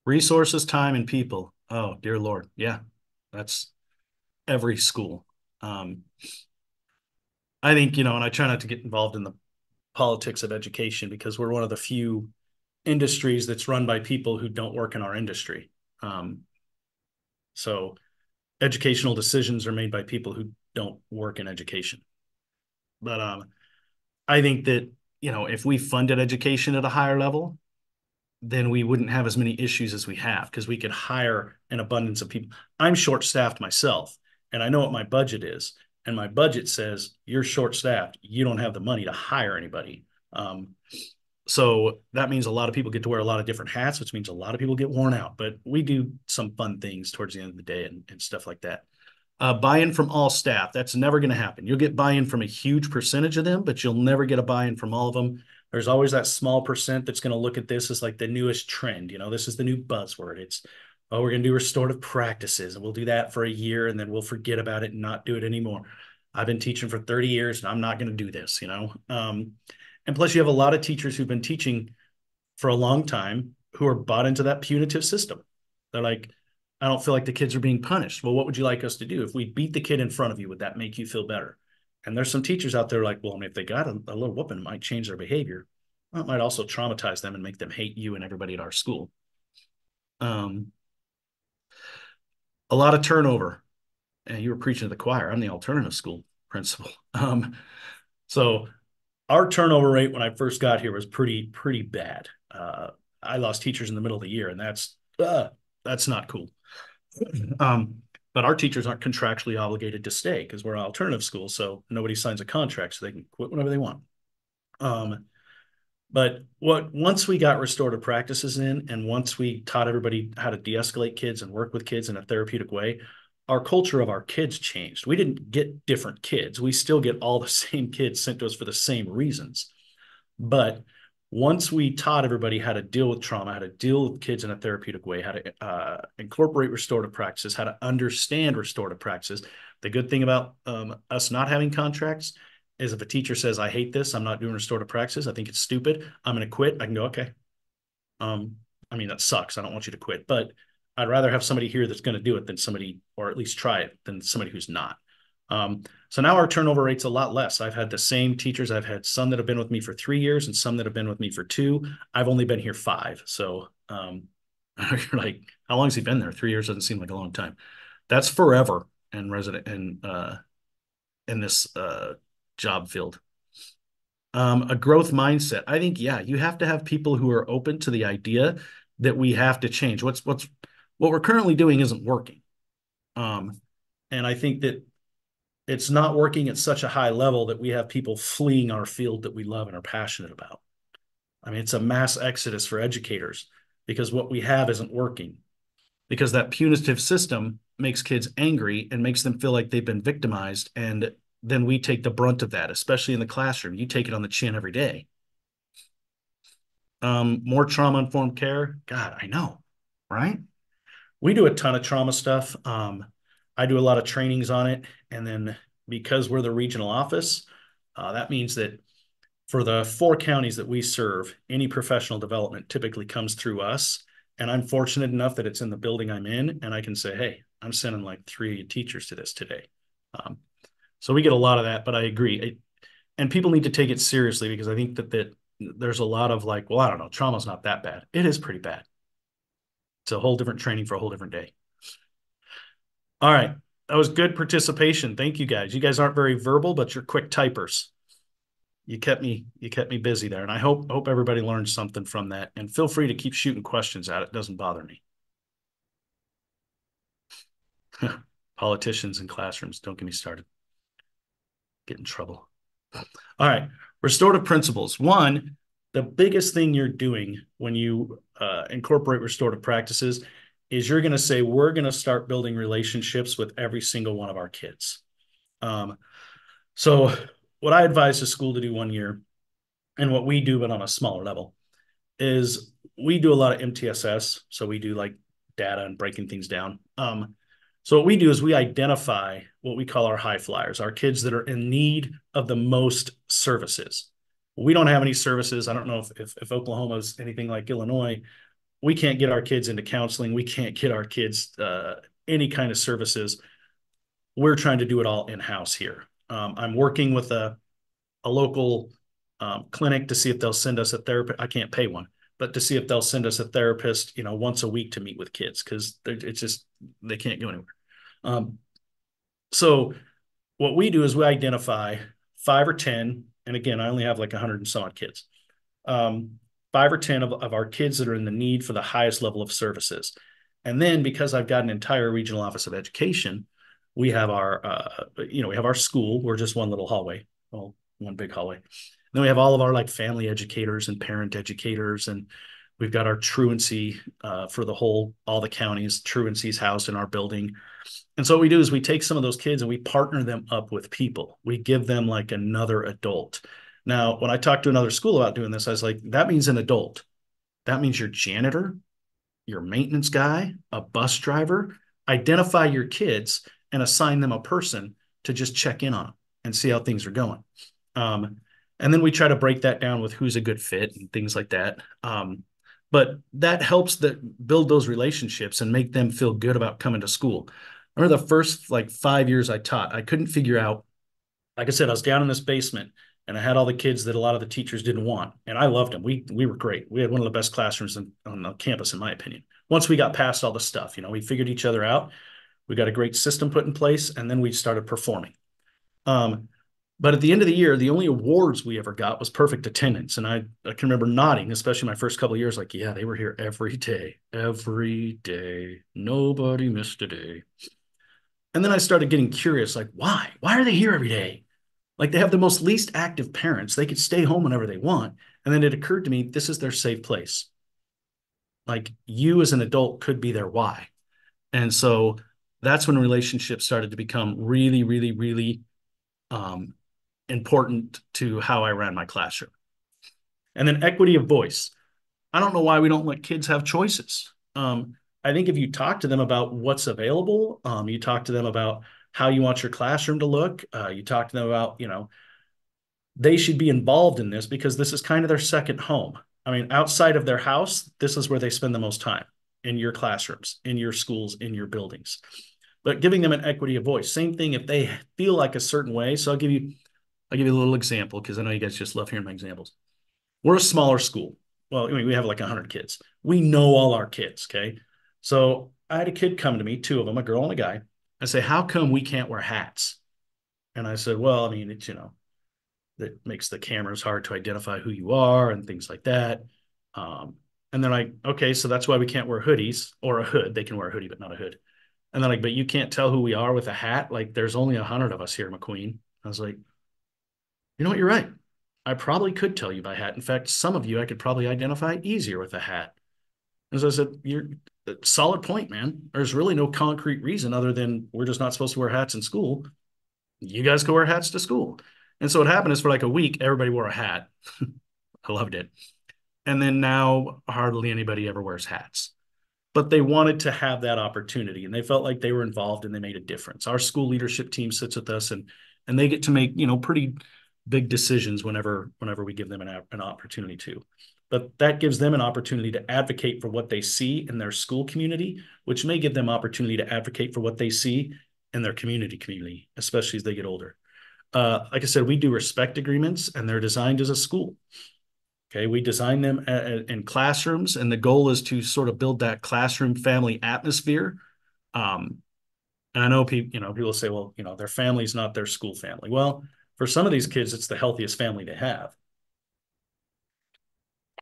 resources, time, and people. Oh, dear Lord. Yeah, that's every school. I think, and I try not to get involved in the politics of education because we're one of the few industries that's run by people who don't work in our industry. So educational decisions are made by people who don't work in education. But I think that, if we funded education at a higher level, then we wouldn't have as many issues as we have because we could hire an abundance of people. I'm short-staffed myself, and I know what my budget is. And my budget says you're short-staffed. You don't have the money to hire anybody. So that means a lot of people get to wear a lot of different hats, which means a lot of people get worn out. But we do some fun things towards the end of the day and stuff like that. Buy-in from all staff. That's never going to happen. You'll get buy-in from a huge percentage of them, but you'll never get a buy-in from all of them. There's always that small percent that's going to look at this as like the newest trend. This is the new buzzword. It's, oh, we're going to do restorative practices, and we'll do that for a year, and then we'll forget about it and not do it anymore. I've been teaching for 30 years, and I'm not going to do this, And plus, you have a lot of teachers who've been teaching for a long time who are bought into that punitive system. They're like, I don't feel like the kids are being punished. Well, what would you like us to do? If we beat the kid in front of you, would that make you feel better? And there's some teachers out there like, well, I mean, if they got a little whooping, it might change their behavior. Well, it might also traumatize them and make them hate you and everybody at our school. A lot of turnover. And you were preaching to the choir. I'm the alternative school principal. So our turnover rate when I first got here was pretty bad. I lost teachers in the middle of the year, and that's not cool. But our teachers aren't contractually obligated to stay because we're an alternative school, so nobody signs a contract, so they can quit whenever they want. But once we got restorative practices in, and once we taught everybody how to de-escalate kids and work with kids in a therapeutic way, our culture of our kids changed. We didn't get different kids. We still get all the same kids sent to us for the same reasons. But once we taught everybody how to deal with trauma, how to deal with kids in a therapeutic way, how to incorporate restorative practices, how to understand restorative practices, the good thing about us not having contracts is if a teacher says, I hate this, I'm not doing restorative practices, I think it's stupid, I'm going to quit, I can go, okay. I mean, that sucks. I don't want you to quit, but I'd rather have somebody here that's going to do it than somebody, or at least try it, than somebody who's not. So now our turnover rate's a lot less. I've had the same teachers. I've had some that have been with me for 3 years and some that have been with me for 2. I've only been here 5. So you're like, how long has he been there? 3 years doesn't seem like a long time. That's forever in this job field. A growth mindset. I think, yeah, you have to have people who are open to the idea that we have to change. What we're currently doing isn't working. And I think that it's not working at such a high level that we have people fleeing our field that we love and are passionate about. I mean, it's a mass exodus for educators because what we have isn't working. Because that punitive system makes kids angry and makes them feel like they've been victimized. And then we take the brunt of that, especially in the classroom. You take it on the chin every day. More trauma-informed care. God, I know, right? We do a ton of trauma stuff. I do a lot of trainings on it. And then because we're the regional office, that means that for the 4 counties that we serve, any professional development typically comes through us. And I'm fortunate enough that it's in the building I'm in, and I can say, hey, I'm sending like 3 teachers to this today. So we get a lot of that, but I agree. And people need to take it seriously because I think that there's a lot of like, well, I don't know, trauma's not that bad. It is pretty bad. It's a whole different training for a whole different day. All right. That was good participation. Thank you guys. You guys aren't very verbal, but you're quick typers. You kept me busy there. And I hope everybody learned something from that. And feel free to keep shooting questions at it. It doesn't bother me. Politicians in classrooms. Don't get me started. Get in trouble. All right. Restorative principles. 1, the biggest thing you're doing when you incorporate restorative practices is you're going to say, we're going to start building relationships with every single one of our kids. So what I advise the school to do 1 year, and what we do, but on a smaller level, is we do a lot of MTSS. So we do like data and breaking things down. So what we do is we identify what we call our high flyers, our kids that are in need of the most services. We don't have any services. I don't know if Oklahoma is anything like Illinois. We can't get our kids into counseling. We can't get our kids any kind of services. We're trying to do it all in-house here. I'm working with a local clinic to see if they'll send us a therapist. I can't pay one, but to see if they'll send us a therapist, once a week to meet with kids because it's just they can't go anywhere. So what we do is we identify 5 or 10, and again, I only have like 100 and some odd kids. 5 or 10 of our kids that are in the need for the highest level of services. And then because I've got an entire regional office of education, we have our school. We're just one little hallway, well, one big hallway. Then we have all of our like family educators and parent educators, and we've got our truancy for all the counties. Truancy's housed in our building. And so what we do is we take some of those kids and we partner them up with people. We give them like another adult. Now, when I talked to another school about doing this, I was like, that means an adult. That means your janitor, your maintenance guy, a bus driver. Identify your kids and assign them a person to just check in on them and see how things are going. And then we try to break that down with who's a good fit and things like that. But that helps build those relationships and make them feel good about coming to school. I remember the first like 5 years I taught, I couldn't figure out, like I said, I was down in this basement and I had all the kids that a lot of the teachers didn't want. And I loved them. We were great. We had one of the best classrooms on the campus, in my opinion. Once we got past all the stuff, we figured each other out. We got a great system put in place, and then we started performing. But at the end of the year, the only awards we ever got was perfect attendance. And I can remember nodding, especially my first couple of years, like, yeah, they were here every day. Nobody missed a day. And then I started getting curious, like, why? Why are they here every day? Like, they have the most least active parents. They could stay home whenever they want. And then it occurred to me, this is their safe place. Like, you as an adult could be their why. And so that's when relationships started to become really, really, really important to how I ran my classroom. And then equity of voice. I don't know why we don't let kids have choices. I think if you talk to them about what's available, you talk to them about how you want your classroom to look, you talk to them about, they should be involved in this because this is kind of their second home. I mean, outside of their house, this is where they spend the most time, in your classrooms, in your schools, in your buildings. But giving them an equity of voice. Same thing if they feel like a certain way. So I'll give you a little example because I know you guys just love hearing my examples. We're a smaller school. Well, I mean, we have like 100 kids. We know all our kids, okay? So I had a kid come to me, 2 of them, a girl and a guy. I say, how come we can't wear hats? And I said, well, I mean, it's, that makes the cameras hard to identify who you are and things like that. And they're like, okay, so that's why we can't wear hoodies or a hood. They can wear a hoodie, but not a hood. And they're like, but you can't tell who we are with a hat? Like, there's only 100 of us here, McQueen. I was like, you know what? You're right. I probably could tell you by hat. In fact, some of you I could probably identify easier with a hat. And so I said, you're solid point, man. There's really no concrete reason other than we're just not supposed to wear hats in school. You guys go wear hats to school. And so what happened is for like a week, everybody wore a hat. I loved it. And then now hardly anybody ever wears hats. But they wanted to have that opportunity and they felt like they were involved and they made a difference. Our school leadership team sits with us and they get to make, pretty big decisions whenever we give them an opportunity to. But that gives them an opportunity to advocate for what they see in their school community, which may give them opportunity to advocate for what they see in their community, especially as they get older. Like I said, we do respect agreements and they're designed as a school. Okay, we design them in classrooms, and the goal is to sort of build that classroom family atmosphere. And I know people say, well, their family's not their school family. Well, for some of these kids, it's the healthiest family they have.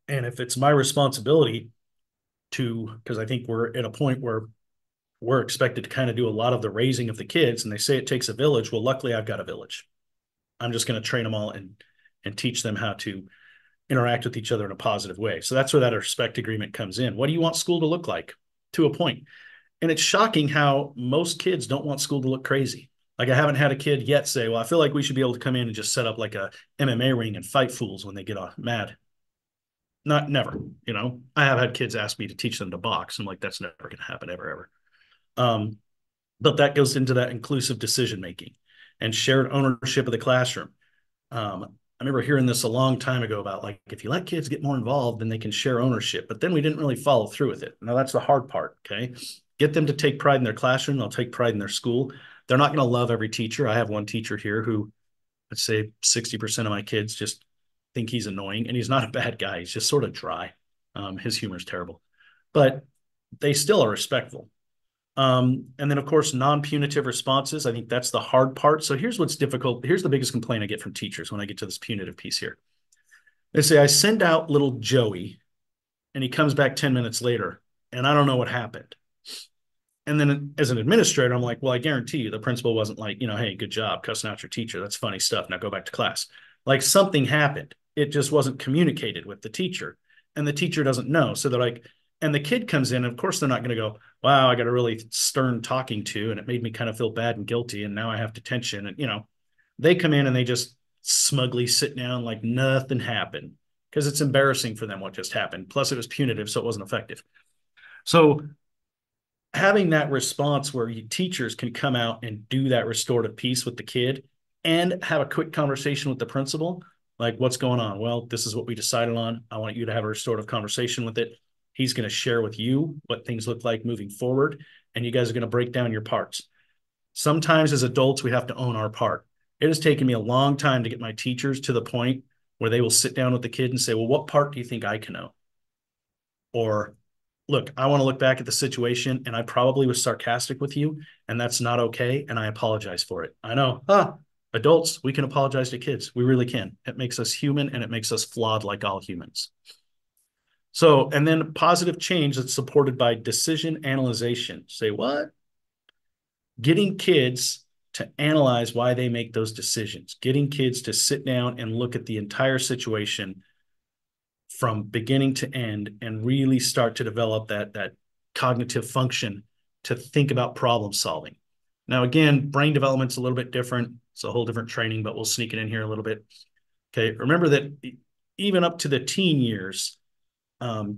And if it's my responsibility because I think we're at a point where we're expected to kind of do a lot of the raising of the kids, and they say it takes a village. Well, luckily I've got a village. I'm just going to train them all and teach them how to interact with each other in a positive way. So that's where that respect agreement comes in. What do you want school to look like? To a point. And it's shocking how most kids don't want school to look crazy. Like I haven't had a kid yet say, well, I feel like we should be able to come in and just set up like a MMA ring and fight fools when they get mad. Never. I have had kids ask me to teach them to box. I'm like, that's never going to happen ever. But that goes into that inclusive decision making and shared ownership of the classroom. I remember hearing this a long time ago about like, if you let kids get more involved, then they can share ownership. But then we didn't really follow through with it. Now that's the hard part. Okay. Get them to take pride in their classroom. They'll take pride in their school. They're not going to love every teacher. I have one teacher here who, let's say 60% of my kids just think he's annoying, and he's not a bad guy. He's just sort of dry. His humor is terrible, but they still are respectful. And then, of course, non-punitive responses. I think that's the hard part. So here's what's difficult. Here's the biggest complaint I get from teachers when I get to this punitive piece here. They say, I send out little Joey, and he comes back 10 minutes later, and I don't know what happened. And then as an administrator, I'm like, well, I guarantee you the principal wasn't like, hey, good job cussing out your teacher. That's funny stuff. Now go back to class. Like something happened. It just wasn't communicated with the teacher, and the teacher doesn't know. So they're like, and the kid comes in, and of course they're not going to go, wow, I got a really stern talking to, and it made me kind of feel bad and guilty, and now I have detention. And, they come in and they just smugly sit down like nothing happened because it's embarrassing for them what just happened. Plus it was punitive, so it wasn't effective. So having that response where teachers can come out and do that restorative piece with the kid and have a quick conversation with the principal, like, what's going on? Well, this is what we decided on. I want you to have a restorative conversation with it. He's going to share with you what things look like moving forward, and you guys are going to break down your parts. Sometimes as adults, we have to own our part. It has taken me a long time to get my teachers to the point where they will sit down with the kid and say, well, what part do you think I can know? Or, look, I want to look back at the situation, and I probably was sarcastic with you, and that's not okay, and I apologize for it. I know, adults, we can apologize to kids. We really can. It makes us human, and it makes us flawed like all humans. So, and then positive change that's supported by decision analyzation. Say what? Getting kids to analyze why they make those decisions. Getting kids to sit down and look at the entire situation from beginning to end and really start to develop that cognitive function to think about problem solving. Now, again, brain development's a little bit different. It's a whole different training, but we'll sneak it in here a little bit. Okay, remember that even up to the teen years,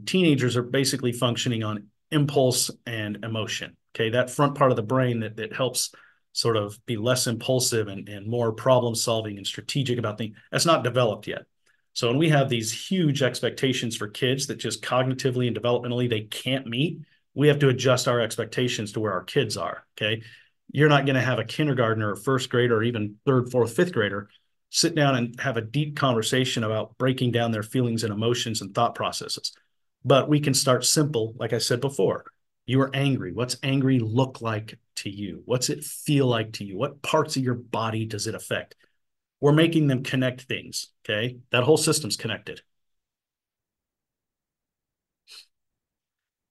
teenagers are basically functioning on impulse and emotion. Okay, that front part of the brain that helps sort of be less impulsive and more problem solving and strategic about things, that's not developed yet. So when we have these huge expectations for kids that just cognitively and developmentally they can't meet, we have to adjust our expectations to where our kids are. Okay, you're not going to have a kindergartner or first grader or even third, fourth, fifth grader sit down and have a deep conversation about breaking down their feelings and emotions and thought processes. But we can start simple, like I said before. You are angry. What's angry look like to you? What's it feel like to you? What parts of your body does it affect? We're making them connect things, okay? That whole system's connected.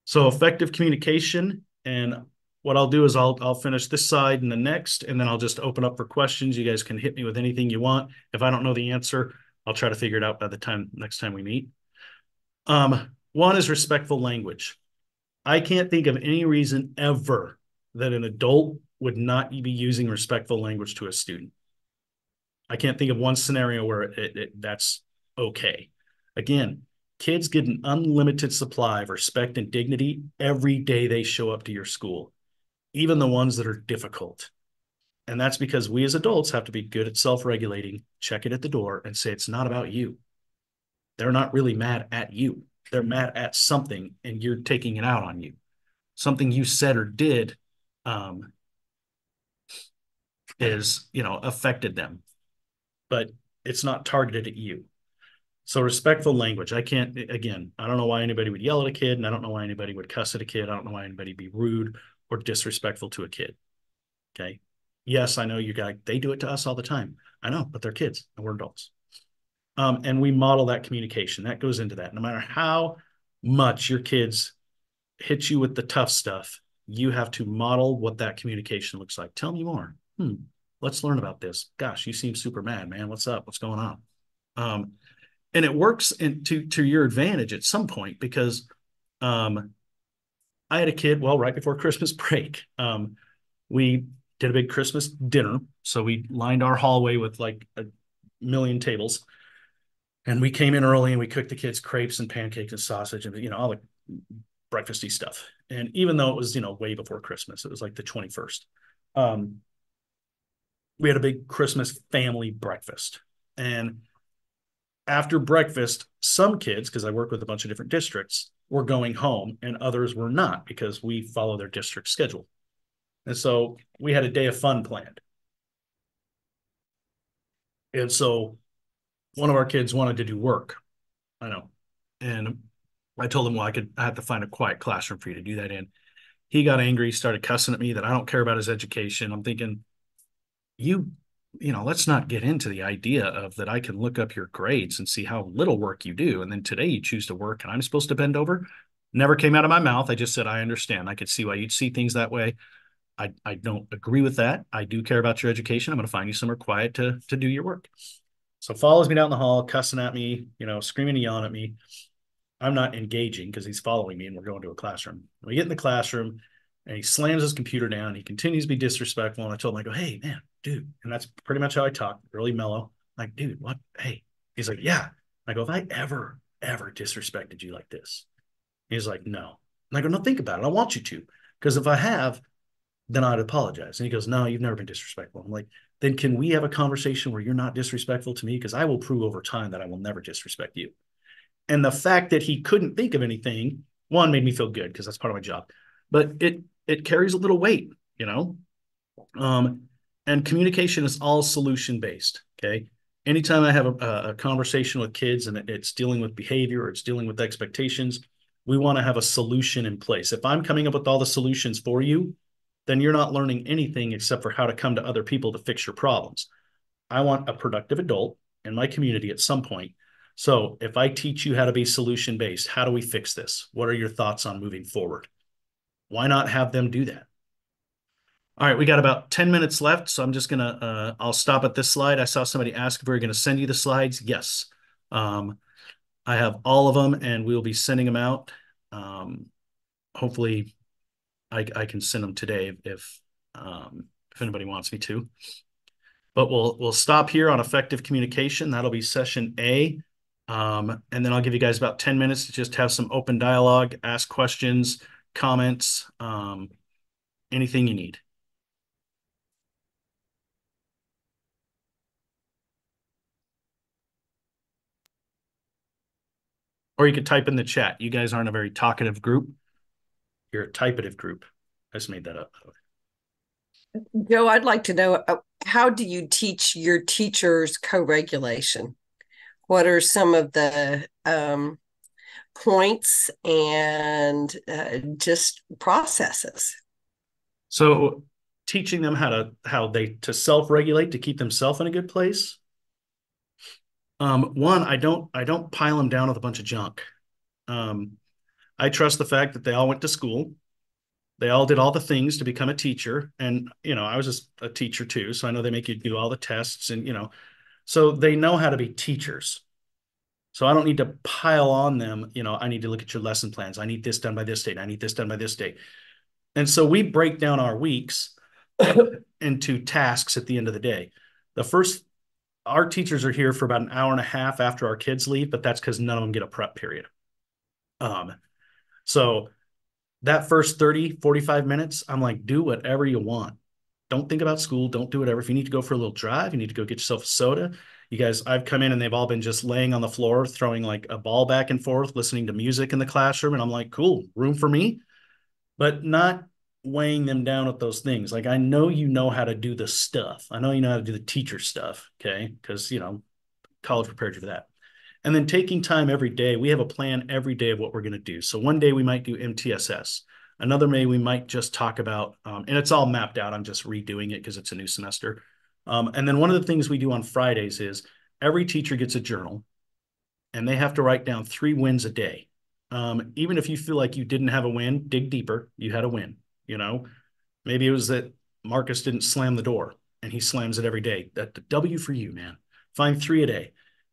So effective communication, and what I'll do is I'll finish this side and the next, and then I'll just open up for questions. You guys can hit me with anything you want. If I don't know the answer, I'll try to figure it out by the time next time we meet. One is respectful language. I can't think of any reason ever that an adult would not be using respectful language to a student. I can't think of one scenario where that's okay. Again, kids get an unlimited supply of respect and dignity every day they show up to your school, even the ones that are difficult. And that's because we as adults have to be good at self-regulating, check it at the door, and say it's not about you. They're not really mad at you. They're mad at something, and you're taking it out on you. Something you said or did is, affected them, but it's not targeted at you. So respectful language. I don't know why anybody would yell at a kid, and I don't know why anybody would cuss at a kid. I don't know why anybody would be rude or disrespectful to a kid. Okay. Yes, I know you guys, they do it to us all the time. I know, but they're kids and we're adults. And we model that communication. That goes into that. No matter how much your kids hit you with the tough stuff, you have to model what that communication looks like. Tell me more. Let's learn about this. Gosh, you seem super mad, man. What's up? What's going on? And it works to your advantage at some point because I had a kid, right before Christmas break. We did a big Christmas dinner. So we lined our hallway with like a million tables. And we came in early and we cooked the kids crepes and pancakes and sausage and, all the breakfasty stuff. And even though it was, way before Christmas, it was like the 21st. We had a big Christmas family breakfast. And after breakfast, some kids, because I work with a bunch of different districts, were going home and others were not because we follow their district schedule. And so we had a day of fun planned. And so one of our kids wanted to do work. I know. And I told him, well, I have to find a quiet classroom for you to do that in. He got angry, started cussing at me that I don't care about his education. I'm thinking, you let's not get into the idea of that I can look up your grades and see how little work you do. And then today you choose to work and I'm supposed to bend over. Never came out of my mouth. I just said, I understand. I could see why you'd see things that way. I don't agree with that. I do care about your education. I'm going to find you somewhere quiet to do your work. So follows me down the hall, cussing at me, screaming and yelling at me. I'm not engaging because he's following me and we're going to a classroom. We get in the classroom and he slams his computer down. He continues to be disrespectful. And I told him, I go, hey, man, dude. And that's pretty much how I talk, really mellow. Like, dude, what? Hey. He's like, yeah. I go, if I ever disrespected you like this? He's like, no. And I go, no, think about it. I want you to. Because if I have, then I'd apologize. And he goes, no, you've never been disrespectful. I'm like, then can we have a conversation where you're not disrespectful to me? Because I will prove over time that I will never disrespect you. And the fact that he couldn't think of anything, one, made me feel good because that's part of my job. But it carries a little weight, and communication is all solution based. Okay. Anytime I have a conversation with kids and it's dealing with behavior or it's dealing with expectations, we want to have a solution in place. If I'm coming up with all the solutions for you, then you're not learning anything except for how to come to other people to fix your problems. I want a productive adult in my community at some point. So if I teach you how to be solution based, how do we fix this? What are your thoughts on moving forward? Why not have them do that? All right, we got about 10 minutes left, so I'm just I'll stop at this slide. I saw somebody ask if we are going to send you the slides. Yes. I have all of them and we'll be sending them out. Hopefully I can send them today if anybody wants me to. But we'll stop here on effective communication. That'll be session A. And then I'll give you guys about 10 minutes to just have some open dialogue, ask questions, comments, anything you need. Or you could type in the chat. You guys aren't a very talkative group. You're a typative group. I just made that up. Joe, I'd like to know, how do you teach your teachers co-regulation? What are some of the points and just processes? So teaching them how to self-regulate to keep themselves in a good place. One, I don't pile them down with a bunch of junk. I trust the fact that they all went to school. They all did all the things to become a teacher. And, I was just a teacher too. So I know they make you do all the tests and, so they know how to be teachers. So I don't need to pile on them, I need to look at your lesson plans. I need this done by this date. I need this done by this date. And so we break down our weeks into tasks at the end of the day. Our teachers are here for about an hour and a half after our kids leave, but that's because none of them get a prep period. So that first 30, 45 minutes, I'm like, do whatever you want. Don't think about school. Don't do whatever. If you need to go for a little drive, you need to go get yourself a soda. You guys, I've come in and they've all been just laying on the floor, throwing like a ball back and forth, listening to music in the classroom. And I'm like, cool, room for me, but not weighing them down with those things. Like, I know you know how to do the stuff. I know you know how to do the teacher stuff. Okay. Because, college prepared you for that. And then taking time every day. We have a plan every day of what we're going to do. So one day we might do MTSS. Another day we might just talk about, and it's all mapped out. I'm just redoing it because it's a new semester. And then one of the things we do on Fridays is every teacher gets a journal and they have to write down 3 wins a day. Even if you feel like you didn't have a win, dig deeper. You had a win, maybe it was that Marcus didn't slam the door and he slams it every day. That's the W for you, man. Find 3 a day.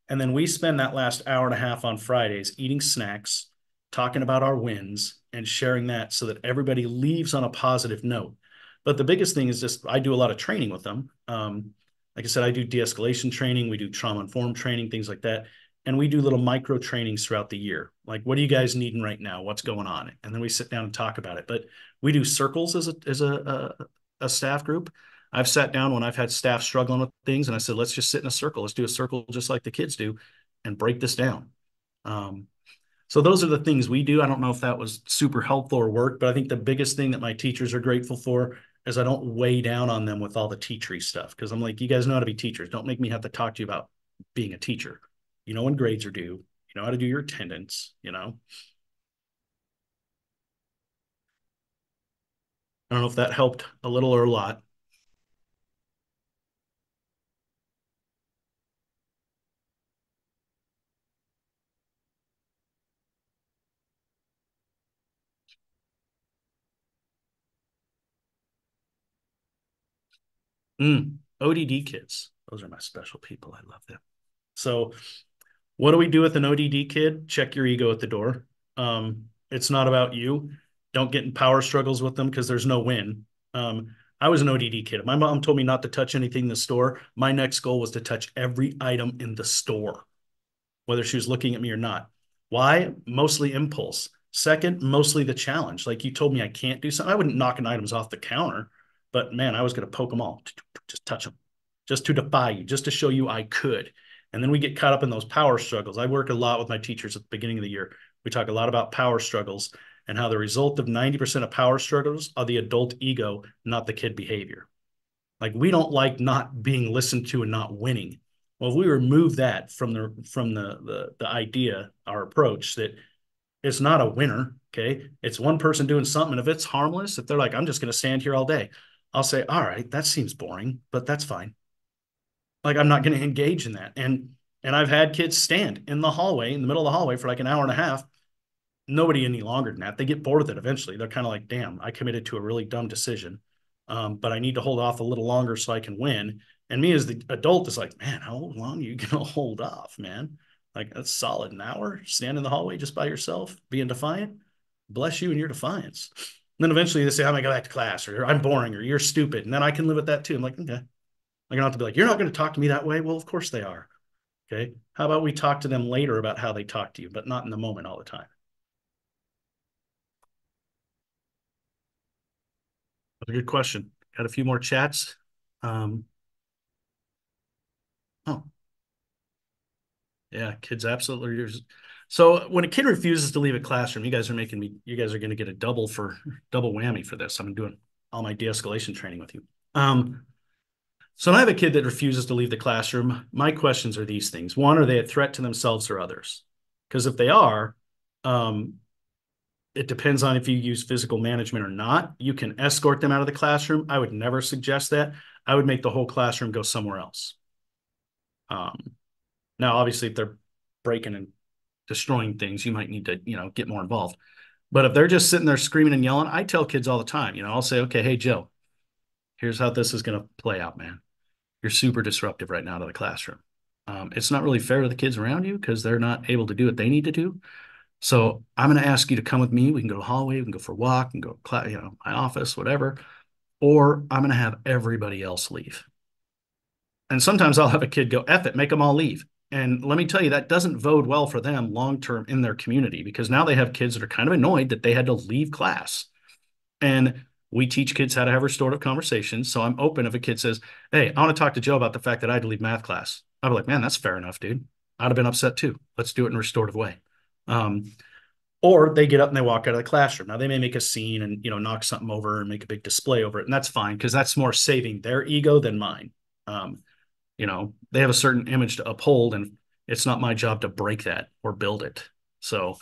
And then we spend that last hour and a half on Fridays eating snacks, talking about our wins and sharing that so that everybody leaves on a positive note. But the biggest thing is just, I do a lot of training with them. Like I said, I do de-escalation training. We do trauma-informed training, things like that. And we do little micro trainings throughout the year. Like, what are you guys needing right now? What's going on? And then we sit down and talk about it. But we do circles as a staff group. I've sat down when I've had staff struggling with things and I said, let's just sit in a circle. Let's do a circle just like the kids do and break this down. So those are the things we do. I don't know if that was super helpful or worked, but I think the biggest thing that my teachers are grateful for is I don't weigh down on them with all the teachery stuff. Cause I'm like, you guys know how to be teachers. Don't make me have to talk to you about being a teacher. You know when grades are due. You know how to do your attendance, you know. I don't know if that helped a little or a lot. ODD kids. Those are my special people. I love them. So what do we do with an ODD kid? Check your ego at the door. It's not about you. Don't get in power struggles with them because there's no win. I was an ODD kid. My mom told me not to touch anything in the store. My next goal was to touch every item in the store, whether she was looking at me or not. Why? Mostly impulse. Second, mostly the challenge. Like you told me I can't do something. I wouldn't knock items off the counter, but man, I was going to poke them all. Just touch them, just to defy you, just to show you I could. And then we get caught up in those power struggles. I work a lot with my teachers at the beginning of the year. We talk a lot about power struggles and how the result of 90% of power struggles are the adult ego, not the kid behavior. Like we don't like not being listened to and not winning. Well, if we remove that from the idea, our approach that it's not a winner, okay? It's one person doing something. And if it's harmless, if they're like, I'm just going to stand here all day, I'll say, all right, that seems boring, but that's fine. Like I'm not going to engage in that. And I've had kids stand in the hallway, in the middle of the hallway for like an hour and a half. Nobody any longer than that. They get bored with it eventually. They're kind of like, damn, I committed to a really dumb decision. But I need to hold off a little longer so I can win. And me as the adult is like, man, how long are you going to hold off, man? Like that's solid an hour, stand in the hallway just by yourself, being defiant. Bless you and your defiance. And then eventually they say, I'm going to go back to class, or I'm boring, or you're stupid. And then I can live with that too. I'm like, okay. I don't have to be like, you're not going to talk to me that way. Well, of course they are. Okay. How about we talk to them later about how they talk to you, but not in the moment all the time? That's a good question. Got a few more chats. Oh, yeah, kids absolutely. So when a kid refuses to leave a classroom, you guys are going to get a double whammy for this. I'm doing all my de-escalation training with you. So when I have a kid that refuses to leave the classroom, my questions are these things. One, are they a threat to themselves or others? Because if they are, it depends on if you use physical management or not. You can escort them out of the classroom. I would never suggest that. I would make the whole classroom go somewhere else. Now, obviously, if they're breaking and destroying things, you might need to, get more involved. But if they're just sitting there screaming and yelling, I tell kids all the time, I'll say, okay, hey, Joe, here's how this is going to play out, man. You're super disruptive right now to the classroom. It's not really fair to the kids around you because they're not able to do what they need to do. So I'm going to ask you to come with me. We can go to the hallway, we can go for a walk, and go, my office, whatever. Or I'm going to have everybody else leave. And sometimes I'll have a kid go, F it, make them all leave. And let me tell you, that doesn't bode well for them long term in their community because now they have kids that are kind of annoyed that they had to leave class. And we teach kids how to have restorative conversations. So I'm open if a kid says, hey, I want to talk to Joe about the fact that I had to leave math class. I'd be like, man, that's fair enough, dude. I'd have been upset too. Let's do it in a restorative way. Or they get up and they walk out of the classroom. Now they may make a scene and knock something over and make a big display over it, and that's fine because that's more saving their ego than mine. They have a certain image to uphold, and it's not my job to break that or build it. So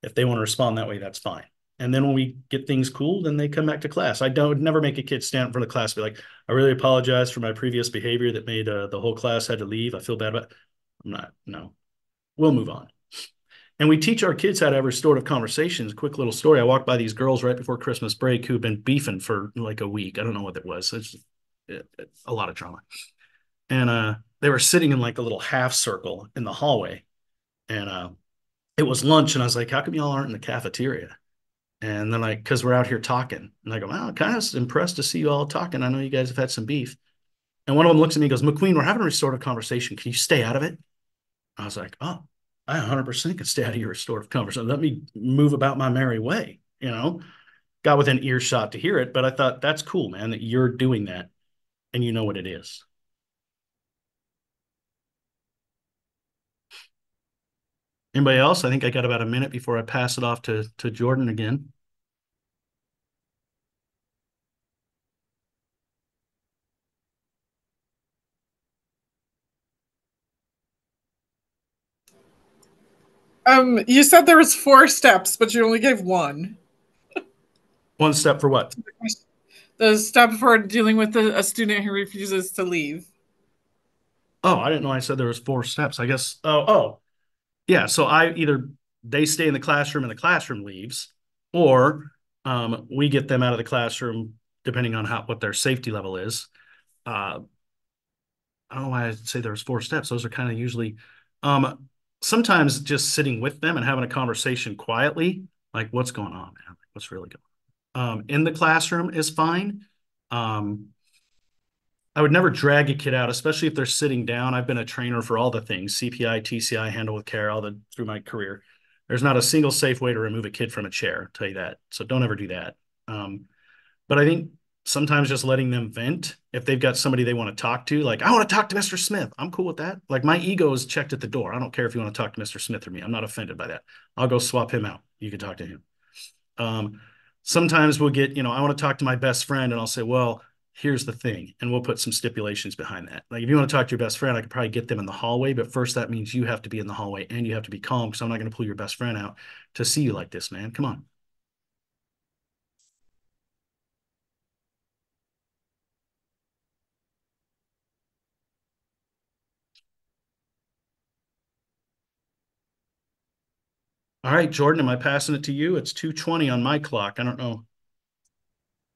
if they want to respond that way, that's fine. And then when we get things cool, then they come back to class. I don't never make a kid stand in front of class and be like, I really apologize for my previous behavior that made the whole class had to leave. I feel bad about it. I'm not, no, we'll move on. And we teach our kids how to have restorative conversations. Quick little story. I walked by these girls right before Christmas break who had been beefing for like a week. I don't know what it was. It's a lot of drama. And they were sitting in like a little half circle in the hallway. And it was lunch. And I was like, how come y'all aren't in the cafeteria? And they're like, because we're out here talking. And I go, well, kind of impressed to see you all talking. I know you guys have had some beef. And one of them looks at me and goes, McQueen, we're having a restorative conversation. Can you stay out of it? I was like, oh, I 100% can stay out of your restorative conversation. Let me move about my merry way, got within earshot to hear it. But I thought, that's cool, man, that you're doing that and you know what it is. Anybody else? I think I got about a minute before I pass it off to Jordan again. You said there was 4 steps, but you only gave one. One step for what? The step for dealing with a student who refuses to leave. Oh, I didn't know I said there was 4 steps. I guess. Oh, yeah. So they stay in the classroom and the classroom leaves, or we get them out of the classroom depending on what their safety level is. I don't know why I say there's 4 steps. Those are kind of usually sometimes just sitting with them and having a conversation quietly, like what's going on, man? Like, what's really going on? In the classroom is fine. I would never drag a kid out, especially if they're sitting down. I've been a trainer for all the things, CPI, TCI, handle with care, through my career. There's not a single safe way to remove a kid from a chair, I'll tell you that. So don't ever do that. But I think sometimes just letting them vent, if they've got somebody they want to talk to, like, I want to talk to Mr. Smith. I'm cool with that. Like, my ego is checked at the door. I don't care if you want to talk to Mr. Smith or me. I'm not offended by that. I'll go swap him out. You can talk to him. Sometimes we'll get, I want to talk to my best friend, and I'll say, well, here's the thing. And we'll put some stipulations behind that. Like, if you want to talk to your best friend, I could probably get them in the hallway, but first that means you have to be in the hallway and you have to be calm, because I'm not going to pull your best friend out to see you like this, man. Come on. All right, Jordan, am I passing it to you? It's 2:20 on my clock. I don't know.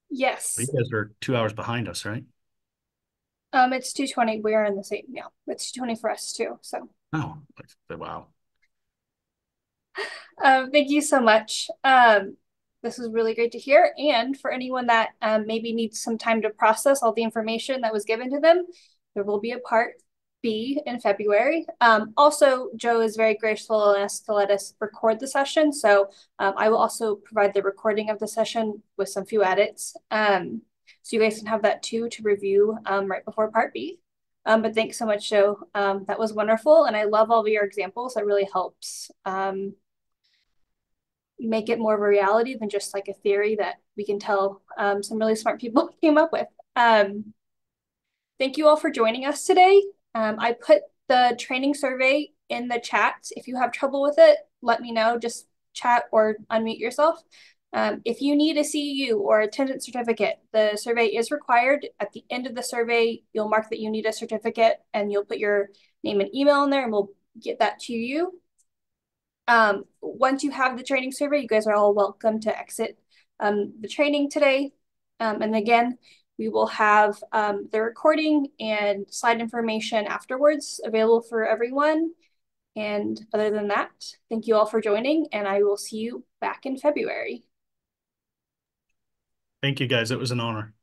Yes. You guys are 2 hours behind us, right? It's 2:20. We are in the same. Yeah, it's 2:20 for us too. So. Oh, wow. Thank you so much. This was really great to hear. And for anyone that maybe needs some time to process all the information that was given to them, there will be a part B in February. Also, Joe is very graceful and asked to let us record the session. So I will also provide the recording of the session with some few edits. So you guys can have that too to review right before part B. But thanks so much, Joe. That was wonderful. And I love all of your examples. That really helps make it more of a reality than just like a theory that we can tell some really smart people came up with. Thank you all for joining us today. I put the training survey in the chat. If you have trouble with it, let me know. Just chat or unmute yourself. If you need a CEU or attendance certificate, the survey is required. At the end of the survey, you'll mark that you need a certificate and you'll put your name and email in there and we'll get that to you. Once you have the training survey, you guys are all welcome to exit the training today. And again, we will have the recording and slide information afterwards available for everyone. And other than that, thank you all for joining, and I will see you back in February. Thank you, guys. It was an honor.